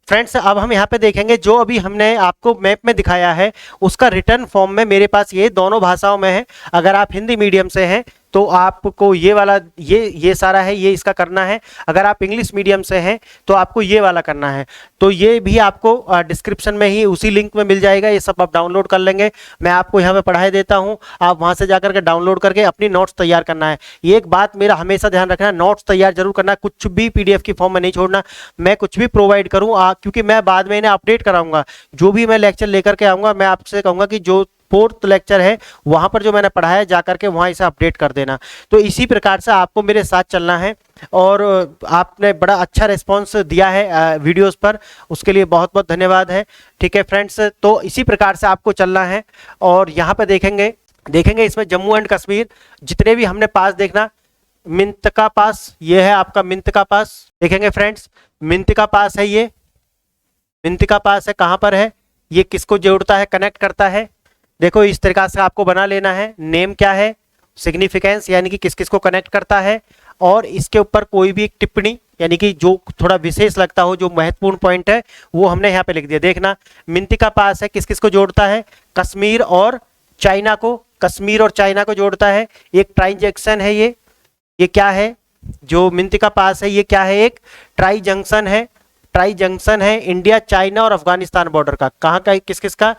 फ्रेंड्स। अब हम यहाँ पे देखेंगे जो अभी हमने आपको मैप में दिखाया है उसका रिटर्न फॉर्म में मेरे पास ये दोनों भाषाओं में है। अगर आप हिंदी मीडियम से हैं तो आपको ये वाला ये सारा है, ये इसका करना है। अगर आप इंग्लिश मीडियम से हैं तो आपको ये वाला करना है। तो ये भी आपको डिस्क्रिप्शन में ही उसी लिंक में मिल जाएगा, ये सब आप डाउनलोड कर लेंगे। मैं आपको यहाँ पे पढ़ाई देता हूँ, आप वहाँ से जाकर के डाउनलोड करके अपनी नोट्स तैयार करना है। ये एक बात मेरा हमेशा ध्यान रखना, नोट्स तैयार जरूर करना, कुछ भी PDF की फॉर्म में नहीं छोड़ना। मैं कुछ भी प्रोवाइड करूँ क्योंकि मैं बाद में इन्हें अपडेट कराऊंगा। जो भी मैं लेक्चर लेकर के आऊँगा मैं आपसे कहूँगा कि जो 4th लेक्चर है वहां पर जो मैंने पढ़ाया जाकर के वहां इसे अपडेट कर देना। तो इसी प्रकार से आपको मेरे साथ चलना है और आपने बड़ा अच्छा रिस्पांस दिया है वीडियोस पर, उसके लिए बहुत बहुत धन्यवाद है। ठीक है फ्रेंड्स, तो इसी प्रकार से आपको चलना है। और यहाँ पे देखेंगे इसमें जम्मू एंड कश्मीर जितने भी हमने पास देखना, मिंतका पास, ये है आपका मिंतका पास। देखेंगे फ्रेंड्स, मिंतका पास है, ये मिंतका पास है, कहाँ पर है, ये किसको जोड़ता है, कनेक्ट करता है। देखो इस तरीका से आपको बना लेना है। नेम क्या है, सिग्निफिकेंस यानी कि किस किस को कनेक्ट करता है, और इसके ऊपर कोई भी एक टिप्पणी यानी कि जो थोड़ा विशेष लगता हो, जो महत्वपूर्ण पॉइंट है वो हमने यहाँ पे लिख दिया। देखना मिंतिका पास है, किस किस को जोड़ता है, कश्मीर और चाइना को, कश्मीर और चाइना को जोड़ता है। एक ट्राई जंक्शन है ये क्या है, जो मिंतिका पास है ये क्या है, एक ट्राई जंक्शन है। ट्राई जंक्शन है इंडिया, चाइना और अफगानिस्तान बॉर्डर का। कहाँ का, किस किस का,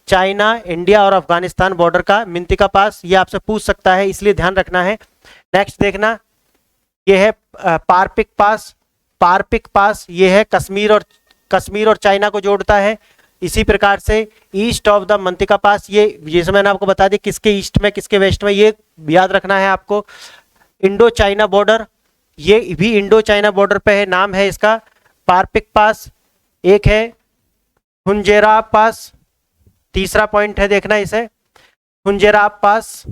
चाइना, इंडिया और अफगानिस्तान बॉर्डर का मिंतिका पास। ये आपसे पूछ सकता है, इसलिए ध्यान रखना है। नेक्स्ट देखना, ये है पारपिक पास। पारपिक पास ये है कश्मीर और चाइना को जोड़ता है। इसी प्रकार से ईस्ट ऑफ द मंतिका पास, ये जैसे मैंने आपको बता दिया किसके ईस्ट में किसके वेस्ट में, ये याद रखना है आपको। इंडो चाइना बॉर्डर, ये भी इंडो चाइना बॉर्डर पे है, नाम है इसका पारपिक पास। एक है खुंजेराब पास, तीसरा पॉइंट है देखना इसे, खुंजेराब पास।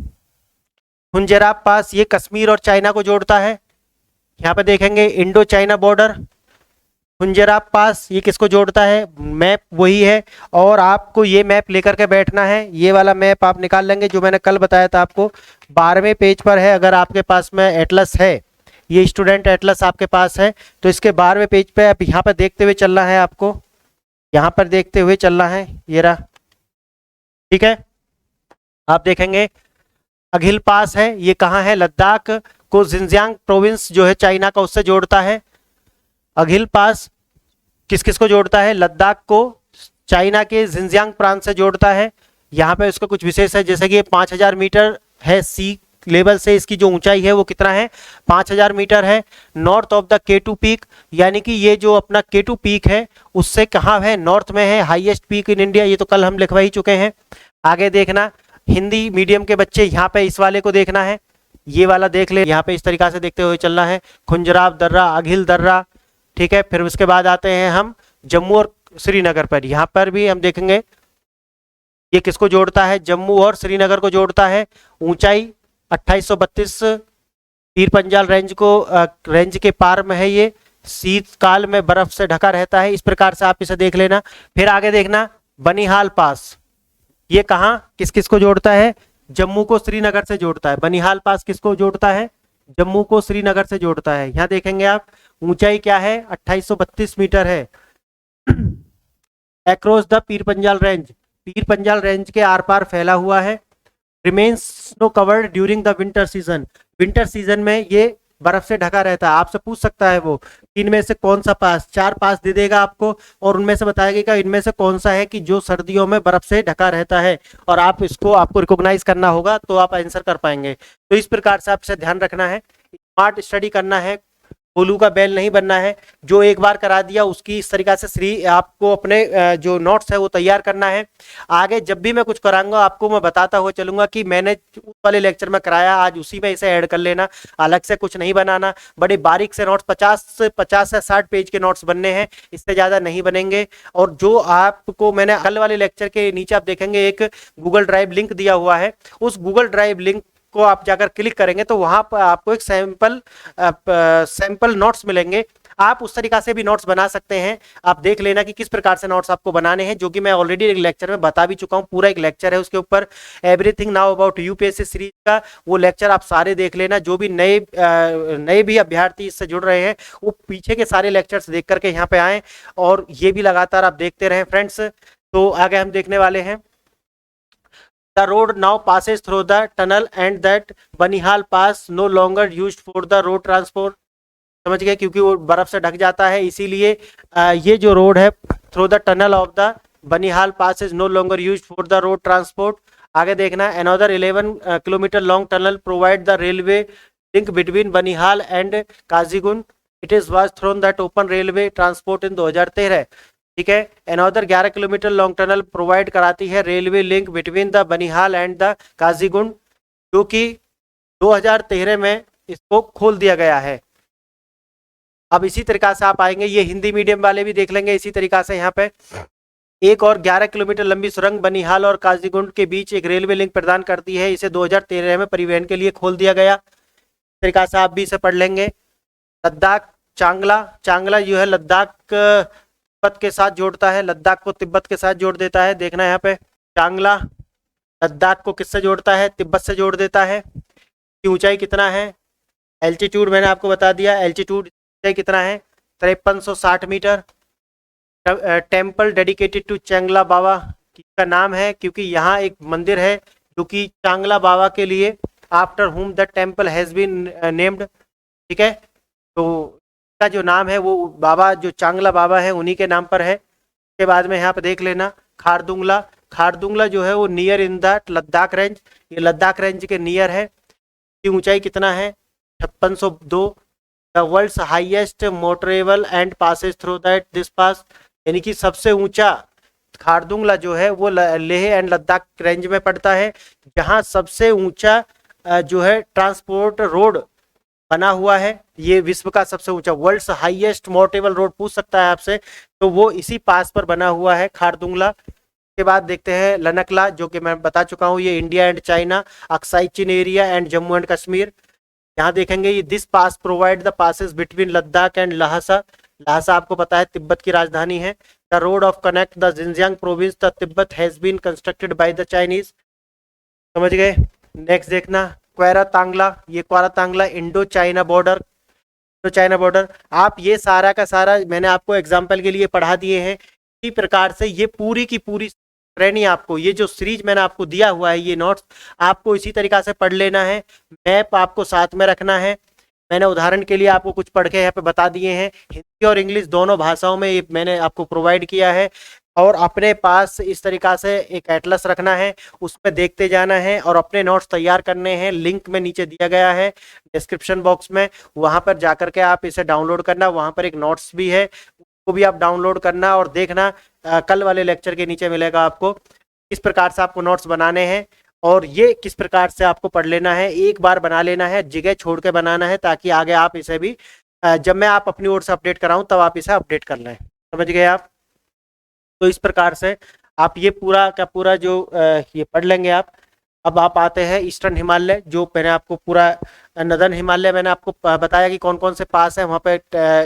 खुंजेराब पास ये कश्मीर और चाइना को जोड़ता है। यहाँ पे देखेंगे इंडो चाइना बॉर्डर, खुंजेराब पास ये किसको जोड़ता है, मैप वही है। और आपको ये मैप लेकर के बैठना है, ये वाला मैप आप निकाल लेंगे जो मैंने कल बताया था आपको, 12वें पेज पर है। अगर आपके पास में एटलस है, ये स्टूडेंट एटलस आपके पास है, तो इसके 12वें पेज पे आप यहाँ पर देखते हुए चलना है आपको, यहाँ पर देखते हुए चलना है, ये रहा, ठीक है। आप देखेंगे अघिल पास है, ये कहाँ है, लद्दाख को जिनजियांग प्रोविंस जो है चाइना का उससे जोड़ता है। अघिल पास किस किस को जोड़ता है, लद्दाख को चाइना के जिनजियांग प्रांत से जोड़ता है। यहाँ पे इसका कुछ विशेष है, जैसे कि ये 5000 मीटर है, सी लेवल से इसकी जो ऊंचाई है वो कितना है, 5000 मीटर है। North of the K2 peak, यानी कि ये जो अपना K2 पीक है उससे कहाँ है, नॉर्थ में है, हाईएस्ट पीक इन इंडिया। ये तो कल हम लिखवा ही चुके हैं। आगे देखना, हिंदी मीडियम के बच्चे यहाँ पे इस वाले को देखना है, ये वाला देख ले, यहाँ पे इस तरीका से देखते हुए चलना है, खुंजराब दर्रा, अघिल दर्रा, ठीक है। फिर उसके बाद आते हैं हम जम्मू और श्रीनगर पर, यहाँ पर भी हम देखेंगे ये किसको जोड़ता है, जम्मू और श्रीनगर को जोड़ता है। ऊंचाई 2832 पीर पंजाल रेंज को रेंज के पार में है, ये शीतकाल में बर्फ से ढका रहता है। इस प्रकार से आप इसे देख लेना। फिर आगे देखना बनिहाल पास, ये कहाँ किस किस को जोड़ता है, जम्मू को श्रीनगर से जोड़ता है। बनिहाल पास किसको जोड़ता है, जम्मू को श्रीनगर से जोड़ता है। यहाँ देखेंगे आप ऊंचाई क्या है, 2832 मीटर है। Across the Pir Panjal range, Pir Panjal range के आर पार फैला हुआ है। Remains snow covered during the winter season, winter season में ये बर्फ से ढका रहता है। आपसे पूछ सकता है वो इनमें से कौन सा पास, 4 पास दे देगा आपको और उनमें से बताएगा इनमें से कौन सा है कि जो सर्दियों में बर्फ से ढका रहता है, और आप इसको आपको रिकॉग्नाइज करना होगा तो आप आंसर कर पाएंगे। तो इस प्रकार से आपसे ध्यान रखना है, स्मार्ट स्टडी करना है, कोलू का बैल नहीं बनना है। जो एक बार करा दिया उसकी इस तरीका से आपको अपने जो नोट्स है वो तैयार करना है। आगे जब भी मैं कुछ कराऊंगा आपको मैं बताता हुआ चलूंगा कि मैंने उस वाले लेक्चर में कराया, आज उसी में इसे ऐड कर लेना, अलग से कुछ नहीं बनाना। बड़े बारीक से नोट्स 50 से 60 पेज के नोट्स बनने हैं, इससे ज़्यादा नहीं बनेंगे। और जो आपको मैंने कल वाले लेक्चर के नीचे आप देखेंगे एक गूगल ड्राइव लिंक दिया हुआ है, उस गूगल ड्राइव लिंक को आप जाकर क्लिक करेंगे तो वहां पर आपको एक सैंपल नोट्स मिलेंगे। आप उस तरीका से भी नोट्स बना सकते हैं। आप देख लेना कि किस प्रकार से नोट्स आपको बनाने हैं, जो कि मैं ऑलरेडी एक लेक्चर में बता भी चुका हूं। पूरा एक लेक्चर है उसके ऊपर, everything now about UPSC series का, वो लेक्चर आप सारे देख लेना। जो भी नए भी अभ्यर्थी इससे जुड़ रहे हैं वो पीछे के सारे लेक्चर्स देख करके यहाँ पे आए, और ये भी लगातार आप देखते रहें फ्रेंड्स। तो आगे हम देखने वाले हैं, The road now passes through the tunnel and that Banihal Pass no longer used for the road transport। समझ गए, क्योंकि वो बर्फ से ढक जाता है इसीलिए ये जो रोड है through the tunnel of the Banihal pass is no longer used for the road transport. आगे देखना, another 11 kilometre long tunnel provide the railway link between Banihal and Qazigund. It is was thrown that open railway transport in 2013। ठीक है, another 11 kilometre long tunnel provide कराती है railway link between the Banihal and the Qazigund, जो कि 2013 में इसको खोल दिया गया है। अब इसी तरीका से आप आएंगे, ये हिंदी मीडियम वाले भी देख लेंगे इसी तरीका से। यहाँ पे एक और 11 किलोमीटर लंबी सुरंग बनिहाल और काजीगुंड के बीच एक रेलवे लिंक प्रदान करती है, इसे 2013 में परिवहन के लिए खोल दिया गया। इस तरीका से आप भी इसे पढ़ लेंगे। लद्दाख चांगला, चांगला जो है लद्दाख तिब्बत के साथ जोड़ता है, लद्दाख को तिब्बत के साथ जोड़ देता है। देखना यहाँ पे चांगला लद्दाख को किससे जोड़ता है, तिब्बत से जोड़ देता है। की ऊंचाई कितना है, एल्टीट्यूड मैंने आपको बता दिया, एल्टीट्यूड ऊंचाई कितना है 5360 मीटर। टेम्पल डेडिकेटेड टू चांगला बाबा का नाम है क्योंकि यहाँ एक मंदिर है जो कि चांगला बाबा के लिए, after whom the temple has been named. ठीक है, तो इसका जो नाम है वो बाबा जो चांगला बाबा है उन्हीं के नाम पर है। उसके बाद में यहाँ पे देख लेना खारदुंगला, खारदुंगला जो है वो near in the Ladakh range, ये लद्दाख रेंज के नियर है। की ऊंचाई कितना है 5602। The world's highest motorable and passes through that this pass, यानी कि सबसे ऊंचा खारदुंगला जो है वो लेह एंड लद्दाख रेंज में पड़ता है, जहां सबसे ऊंचा जो है ट्रांसपोर्ट रोड बना हुआ है। ये विश्व का सबसे ऊंचा वर्ल्ड्स हाईएस्ट मोटरेबल रोड पूछ सकता है आपसे, तो वो इसी पास पर बना हुआ है खारदुंगला। के बाद देखते हैं लनकला, जो कि मैं बता चुका हूँ, ये India and China, Aksai Chin area and Jammu and Kashmir. यहाँ देखेंगे ये this pass provide the passes between Ladakh and Lhasa, Lhasa आपको पता है तिब्बत की राजधानी है। The road of connect the Xinjiang province the Tibet has been constructed by the Chinese. समझ गए। नेक्स्ट देखना क्वेरा तांगला, ये क्वेरा तांगला Indo China border, Indo China border. आप ये सारा का सारा मैंने आपको एग्जाम्पल के लिए पढ़ा दिए हैं। इसी प्रकार से ये पूरी की पूरी श्रेणी आपको, ये जो सीरीज मैंने आपको दिया हुआ है, ये नोट्स आपको इसी तरीका से पढ़ लेना है। मैप आपको साथ में रखना है। मैंने उदाहरण के लिए आपको कुछ पढ़ के यहाँ पे बता दिए हैं, हिंदी और इंग्लिश दोनों भाषाओं में ये मैंने आपको प्रोवाइड किया है। और अपने पास इस तरीका से एक एटलस रखना है, उसमें देखते जाना है और अपने नोट्स तैयार करने हैं। लिंक में नीचे दिया गया है डिस्क्रिप्शन बॉक्स में, वहाँ पर जाकर के आप इसे डाउनलोड करना। वहाँ पर एक नोट्स भी है, उसको भी आप डाउनलोड करना और देखना। कल वाले लेक्चर के नीचे मिलेगा आपको किस प्रकार से आपको नोट्स बनाने हैं और ये किस प्रकार से आपको पढ़ लेना है। एक बार बना लेना है, जगह छोड़ के बनाना है, ताकि आगे आप इसे भी जब मैं आप अपनी ओर से अपडेट कराऊं तब आप इसे अपडेट कर लें। समझ गए आप। तो इस प्रकार से आप ये पूरा का पूरा जो ये पढ़ लेंगे आप। अब आप आते हैं ईस्टर्न हिमालय, जो मैंने आपको पूरा नदर्न हिमालय मैंने आपको बताया कि कौन कौन से पास है, वहाँ पे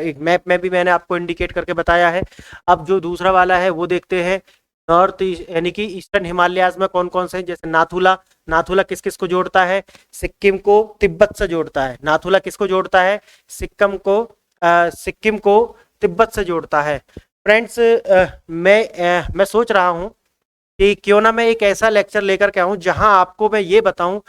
एक मैप में भी मैंने आपको इंडिकेट करके बताया है। अब जो दूसरा वाला है वो देखते हैं नॉर्थ यानी कि ईस्टर्न हिमालयाज में कौन कौन से हैं। जैसे नाथुला, नाथुला किस किस को जोड़ता है, सिक्किम को तिब्बत से जोड़ता है। नाथुला किसको जोड़ता है, सिक्किम को तिब्बत से जोड़ता है। फ्रेंड्स मैं सोच रहा हूँ कि क्यों ना मैं एक ऐसा लेक्चर लेकर के आऊँ जहां आपको मैं ये बताऊं,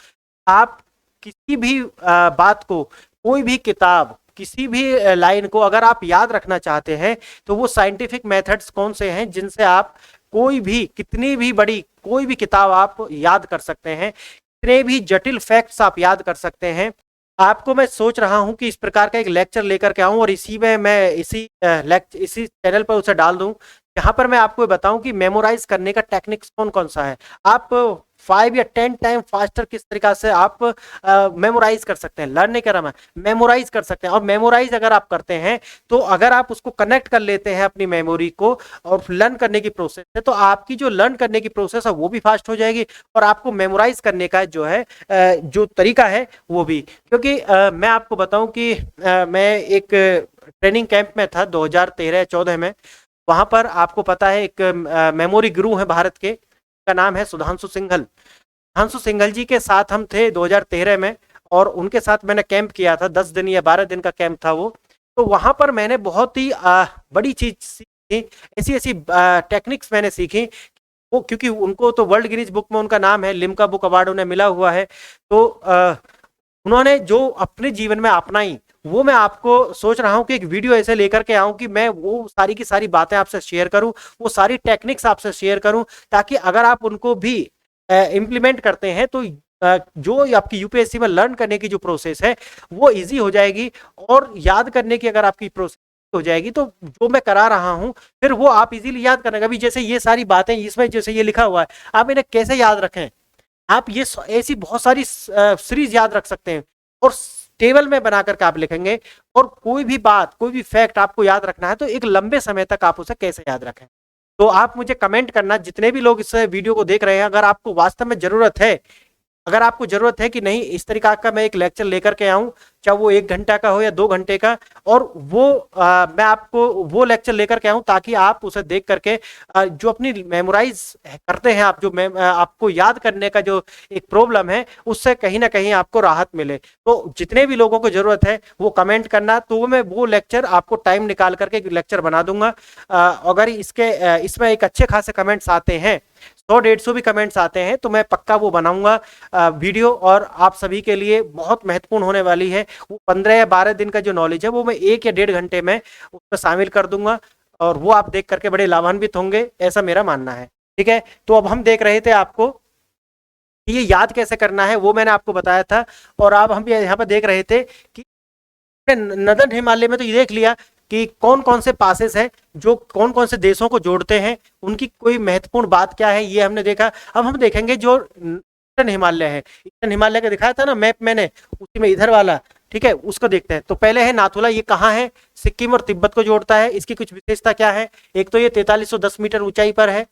आप किसी भी बात को, कोई भी किताब, किसी भी लाइन को अगर आप याद रखना चाहते हैं तो वो साइंटिफिक मेथड्स कौन से हैं जिनसे आप कोई भी, कितनी भी बड़ी कोई भी किताब आप याद कर सकते हैं, कितने भी जटिल फैक्ट्स आप याद कर सकते हैं। आपको मैं सोच रहा हूं कि इस प्रकार का एक लेक्चर लेकर के आऊं और इसी में मैं इसी चैनल पर उसे डाल दूं, यहाँ पर मैं आपको बताऊं कि मेमोराइज करने का टेक्निक्स कौन कौन सा है। आप 5 या 10 टाइम फास्टर किस तरीका से आप मेमोराइज कर सकते हैं, लर्न नहीं कर रहा मैं, मेमोराइज कर सकते हैं। और मेमोराइज अगर आप करते हैं तो अगर आप उसको कनेक्ट कर लेते हैं अपनी मेमोरी को और लर्न करने की प्रोसेस है, तो आपकी जो लर्न करने की प्रोसेस है वो भी फास्ट हो जाएगी और आपको मेमोराइज करने का जो है जो तरीका है वो भी। क्योंकि मैं आपको बताऊं कि मैं एक ट्रेनिंग कैंप में था 2013-14 में। वहां पर आपको पता है एक मेमोरी गुरु है भारत के, का नाम है सुधांशु सिंघल। सुधांशु सिंघल जी के साथ हम थे 2013 में और उनके साथ मैंने कैंप किया था, 10 दिन या 12 दिन का कैंप था वो। तो वहां पर मैंने बहुत ही बड़ी चीज सीखी, ऐसी ऐसी टेक्निक्स मैंने सीखी वो, क्योंकि उनको तो वर्ल्ड गिनीज बुक में उनका नाम है, लिम्का बुक अवार्ड उन्हें मिला हुआ है। तो उन्होंने जो अपने जीवन में अपनाई वो मैं आपको सोच रहा हूं कि एक वीडियो ऐसे लेकर के आऊं कि मैं वो सारी की सारी बातें आपसे शेयर करूं, वो सारी टेक्निक्स आपसे शेयर करूं, ताकि अगर आप उनको भी इम्प्लीमेंट करते हैं तो जो आपकी यूपीएससी में लर्न करने की जो प्रोसेस है वो इजी हो जाएगी और याद करने की अगर आपकी प्रोसेस हो जाएगी तो जो मैं करा रहा हूं फिर वो आप इजीली याद करने का भी। जैसे ये सारी बातें इसमें जैसे ये लिखा हुआ है, आप इन्हें कैसे याद रखें, आप ये ऐसी बहुत सारी सीरीज याद रख सकते हैं और टेबल में बना करके आप लिखेंगे। और कोई भी बात, कोई भी फैक्ट आपको याद रखना है तो एक लंबे समय तक आप उसे कैसे याद रखें। तो आप मुझे कमेंट करना, जितने भी लोग इस वीडियो को देख रहे हैं, अगर आपको वास्तव में जरूरत है अगर आपको जरूरत है कि नहीं इस तरीका का मैं एक लेक्चर लेकर के आऊं, चाहे वो 1 घंटा का हो या 2 घंटे का, और वो मैं आपको वो लेक्चर लेकर के आऊं ताकि आप उसे देख करके जो अपनी मेमोराइज करते हैं आप, जो आपको याद करने का जो एक प्रॉब्लम है, उससे कहीं ना कहीं आपको राहत मिले। तो जितने भी लोगों को जरूरत है वो कमेंट करना, तो मैं वो लेक्चर आपको टाइम निकाल करके लेक्चर बना दूंगा। अगर इसमें एक अच्छे खासे कमेंट्स आते हैं, 100-150 भी कमेंट्स आते हैं, तो मैं पक्का वो बनाऊंगा वीडियो, और आप सभी के लिए बहुत महत्वपूर्ण होने वाली है। वो 15 या 12 दिन का जो नॉलेज है वो मैं 1 या 1.5 घंटे में उसमें शामिल कर दूंगा, और वो आप देख करके बड़े लाभान्वित होंगे, ऐसा मेरा मानना है। ठीक है, तो अब हम देख रहे थे आपको ये याद कैसे करना है, वो मैंने आपको बताया था। और आप हम यहाँ पर देख रहे थे कि नदर्न हिमालय में तो ये देख लिया कि कौन कौन से पासेस हैं जो कौन कौन से देशों को जोड़ते हैं, उनकी कोई महत्वपूर्ण बात क्या है, ये हमने देखा। अब हम देखेंगे जो ईस्टर्न हिमालय है, ईस्टर्न हिमालय का दिखाया था ना मैप मैंने, उसी में इधर वाला, ठीक है, उसको देखते हैं। तो पहले है नाथुला, ये कहाँ है, सिक्किम और तिब्बत को जोड़ता है। इसकी कुछ विशेषता क्या है, एक तो ये 4310 मीटर ऊंचाई पर है,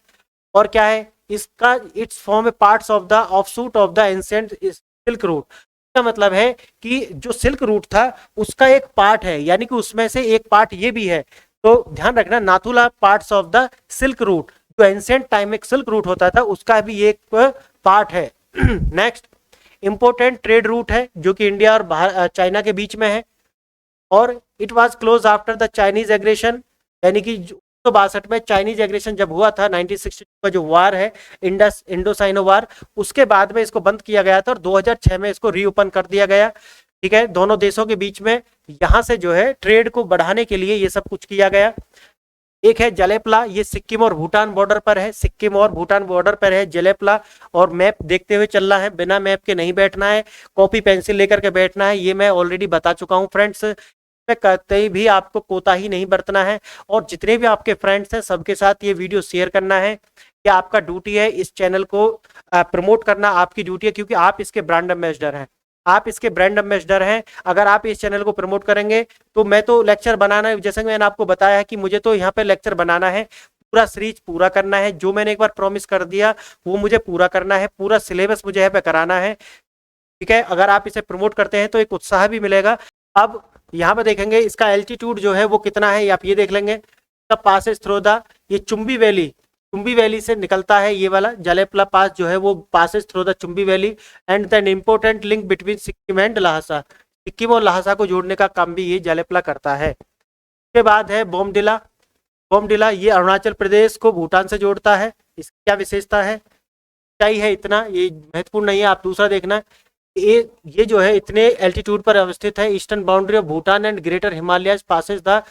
और क्या है इसका, it's form A parts of the offshoot of the ancient silk route. का मतलब है कि जो सिल्क रूट था उसका एक पार्ट है, यानी कि उसमें से एक पार्ट ये भी है। तो ध्यान रखना, Nathula parts of the silk route, जो एंशिएंट टाइम में सिल्क रूट होता था उसका भी एक पार्ट है। नेक्स्ट, इंपोर्टेंट ट्रेड रूट है जो कि इंडिया और चाइना के बीच में है, और it was close after the Chinese aggression, यानी कि 1962 में चाइनीज एग्रेशन जब हुआ था, 1962 का जो वार है, इंडो साइनो वार, उसके बाद में इसको बंद किया गया था और 2006 में इसको रीओपन कर दिया गया। ठीक है, दोनों देशों के बीच में यहाँ से जो है ट्रेड को बढ़ाने के लिए ये सब कुछ किया गया। एक है जलेपला, ये सिक्किम और भूटान बॉर्डर पर है, सिक्किम और भूटान बॉर्डर पर है जलेपला, और मैप देखते हुए चलना है, बिना मैप के नहीं बैठना है, कॉपी पेंसिल लेकर के बैठना है, ये मैं ऑलरेडी बता चुका हूँ फ्रेंड्स। कहीं भी आपको कोताही नहीं बरतना है, और जितने भी आपके फ्रेंड्स हैं सबके साथ ये वीडियो शेयर करना है। ये आपका ड्यूटी है, इस चैनल को प्रमोट करना आपकी ड्यूटी है, क्योंकि आप इसके ब्रांड एम्बेसडर हैं, आप इसके ब्रांड एम्बेसडर हैं। अगर आप इस चैनल को प्रमोट करेंगे तो मैं तो लेक्चर बनाना, जैसे मैंने आपको बताया है कि मुझे तो यहाँ पे लेक्चर बनाना है, पूरा सीरीज पूरा करना है, जो मैंने एक बार प्रॉमिस कर दिया वो मुझे पूरा करना है, पूरा सिलेबस मुझे यहाँ पे कराना है। ठीक है, अगर आप इसे प्रमोट करते हैं तो एक उत्साह भी मिलेगा। अब यहाँ पे देखेंगे इसका एल्टीट्यूड जो है वो कितना है, आप ये देख लेंगे। पासेस थ्रू द, ये चुंबी वैली से निकलता है, ये वाला जलेपला पास जो है वो passes through the Chumbi valley, and then important link between Sikkim and Lhasa, Sikkim और लहासा को जोड़ने का काम भी ये जलेपला करता है। उसके बाद है बोमडिला, बोमडिला ये अरुणाचल प्रदेश को भूटान से जोड़ता है। इसकी क्या विशेषता है, ऊंचाई है इतना, ये महत्वपूर्ण नहीं है, आप दूसरा देखना। ये जो है इतने एल्टीट्यूड पर अवस्थित है, eastern boundary of Bhutan and greater Himalayas passes the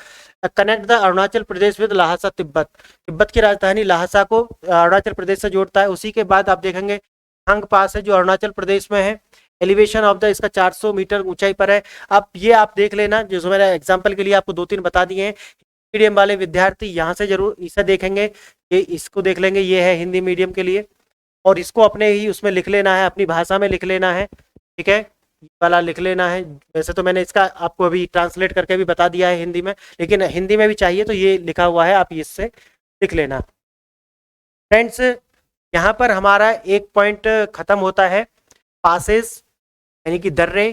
connect the Arunachal Pradesh with Lhasa Tibet, Tibet की राजधानी लहासा को अरुणाचल प्रदेश से जोड़ता है। उसी के बाद आप देखेंगे खांग पास है जो अरुणाचल प्रदेश में है, एलिवेशन ऑफ द इसका 400 मीटर ऊंचाई पर है। अब ये आप देख लेना, जो मैंने एग्जाम्पल के लिए आपको 2-3 बता दिए हैं। मीडियम वाले विद्यार्थी यहाँ से जरूर इसे देखेंगे, ये इसको देख लेंगे, ये है हिंदी मीडियम के लिए, और इसको अपने ही उसमें लिख लेना है, अपनी भाषा में लिख लेना है। ठीक है, वाला लिख लेना है। वैसे तो मैंने इसका आपको अभी ट्रांसलेट करके भी बता दिया है हिंदी में, लेकिन हिंदी में भी चाहिए तो ये लिखा हुआ है, आप इससे लिख लेना। फ्रेंड्स, यहाँ पर हमारा एक पॉइंट खत्म होता है, पासेस यानी कि दर्रे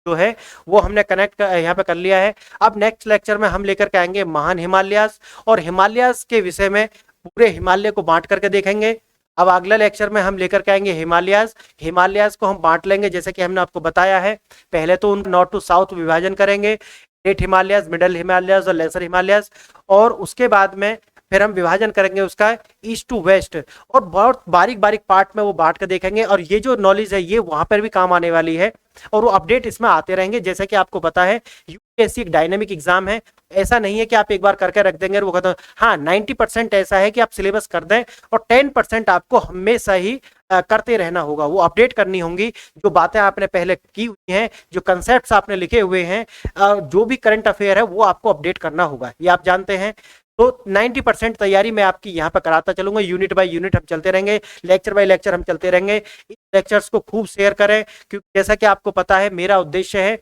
जो है वो हमने कनेक्ट यहाँ पे कर लिया है। अब नेक्स्ट लेक्चर में हम लेकर के आएंगे महान हिमालयास, और हिमालयास के विषय में पूरे हिमालय को बांट करके देखेंगे। अब अगला लेक्चर में हम लेकर के आएंगे हिमालयास, हिमालयास को हम बांट लेंगे जैसे कि हमने आपको बताया है। पहले तो उन नॉर्थ टू साउथ विभाजन करेंगे, ग्रेट हिमालयास, मिडल हिमालयास और लेसर हिमालयास, और उसके बाद में फिर हम विभाजन करेंगे उसका ईस्ट टू वेस्ट, और बहुत बारीक बारीक पार्ट में वो बांट कर देखेंगे। और ये जो नॉलेज है ये वहां पर भी काम आने वाली है, और वो अपडेट इसमें आते रहेंगे। जैसे कि आपको पता है यूपीएससी एक डायनेमिक एग्जाम है, ऐसा नहीं है कि आप एक बार करके रख देंगे और वो खत्म। हाँ, 90% ऐसा है कि आप सिलेबस कर दें, और 10% आपको हमेशा ही करते रहना होगा, वो अपडेट करनी होंगी। जो बातें आपने पहले की हुई हैं, जो कंसेप्ट आपने लिखे हुए हैं, जो भी करंट अफेयर है वो आपको अपडेट करना होगा, ये आप जानते हैं। तो 90% तैयारी मैं आपकी यहाँ पर कराता चलूंगा, यूनिट बाय यूनिट हम चलते रहेंगे, लेक्चर बाय लेक्चर हम चलते रहेंगे। इन लेक्चर्स को खूब शेयर करें, क्योंकि जैसा कि आपको पता है मेरा उद्देश्य है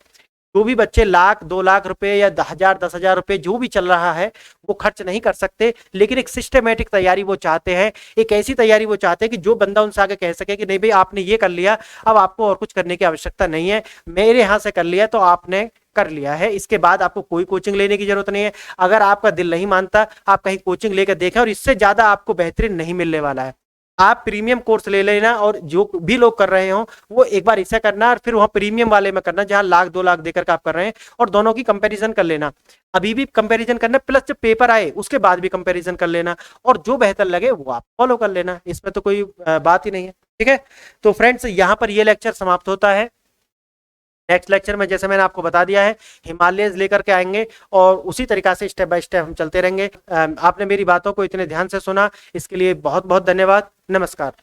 जो भी बच्चे लाख 2 लाख रुपए या 10,000 10,000 रुपए जो भी चल रहा है वो खर्च नहीं कर सकते, लेकिन एक सिस्टमेटिक तैयारी वो चाहते हैं, एक ऐसी तैयारी वो चाहते हैं कि जो बंदा उनसे आगे कह सके कि नहीं भाई आपने ये कर लिया, अब आपको और कुछ करने की आवश्यकता नहीं है, मेरे यहाँ से कर लिया तो आपने कर लिया है, इसके बाद आपको कोई कोचिंग लेने की जरूरत नहीं है। अगर आपका दिल नहीं मानता आप कहीं कोचिंग लेकर देखें, और इससे ज्यादा आपको बेहतरीन नहीं मिलने वाला है। आप प्रीमियम कोर्स ले लेना, और जो भी लोग कर रहे हो वो एक बार इसे करना और फिर वहां प्रीमियम वाले में करना जहां लाख 2 लाख देकर के आप कर रहे हैं, और दोनों की कंपैरिजन कर लेना। अभी भी कंपैरिजन करना, प्लस जब पेपर आए उसके बाद भी कंपैरिजन कर लेना, और जो बेहतर लगे वो आप फॉलो कर लेना, इसमें तो कोई बात ही नहीं है। ठीक है, तो फ्रेंड्स यहाँ पर ये लेक्चर समाप्त होता है। नेक्स्ट लेक्चर में जैसे मैंने आपको बता दिया है हिमालयस लेकर के आएंगे, और उसी तरीका से स्टेप बाय स्टेप हम चलते रहेंगे। आपने मेरी बातों को इतने ध्यान से सुना, इसके लिए बहुत बहुत धन्यवाद। नमस्कार।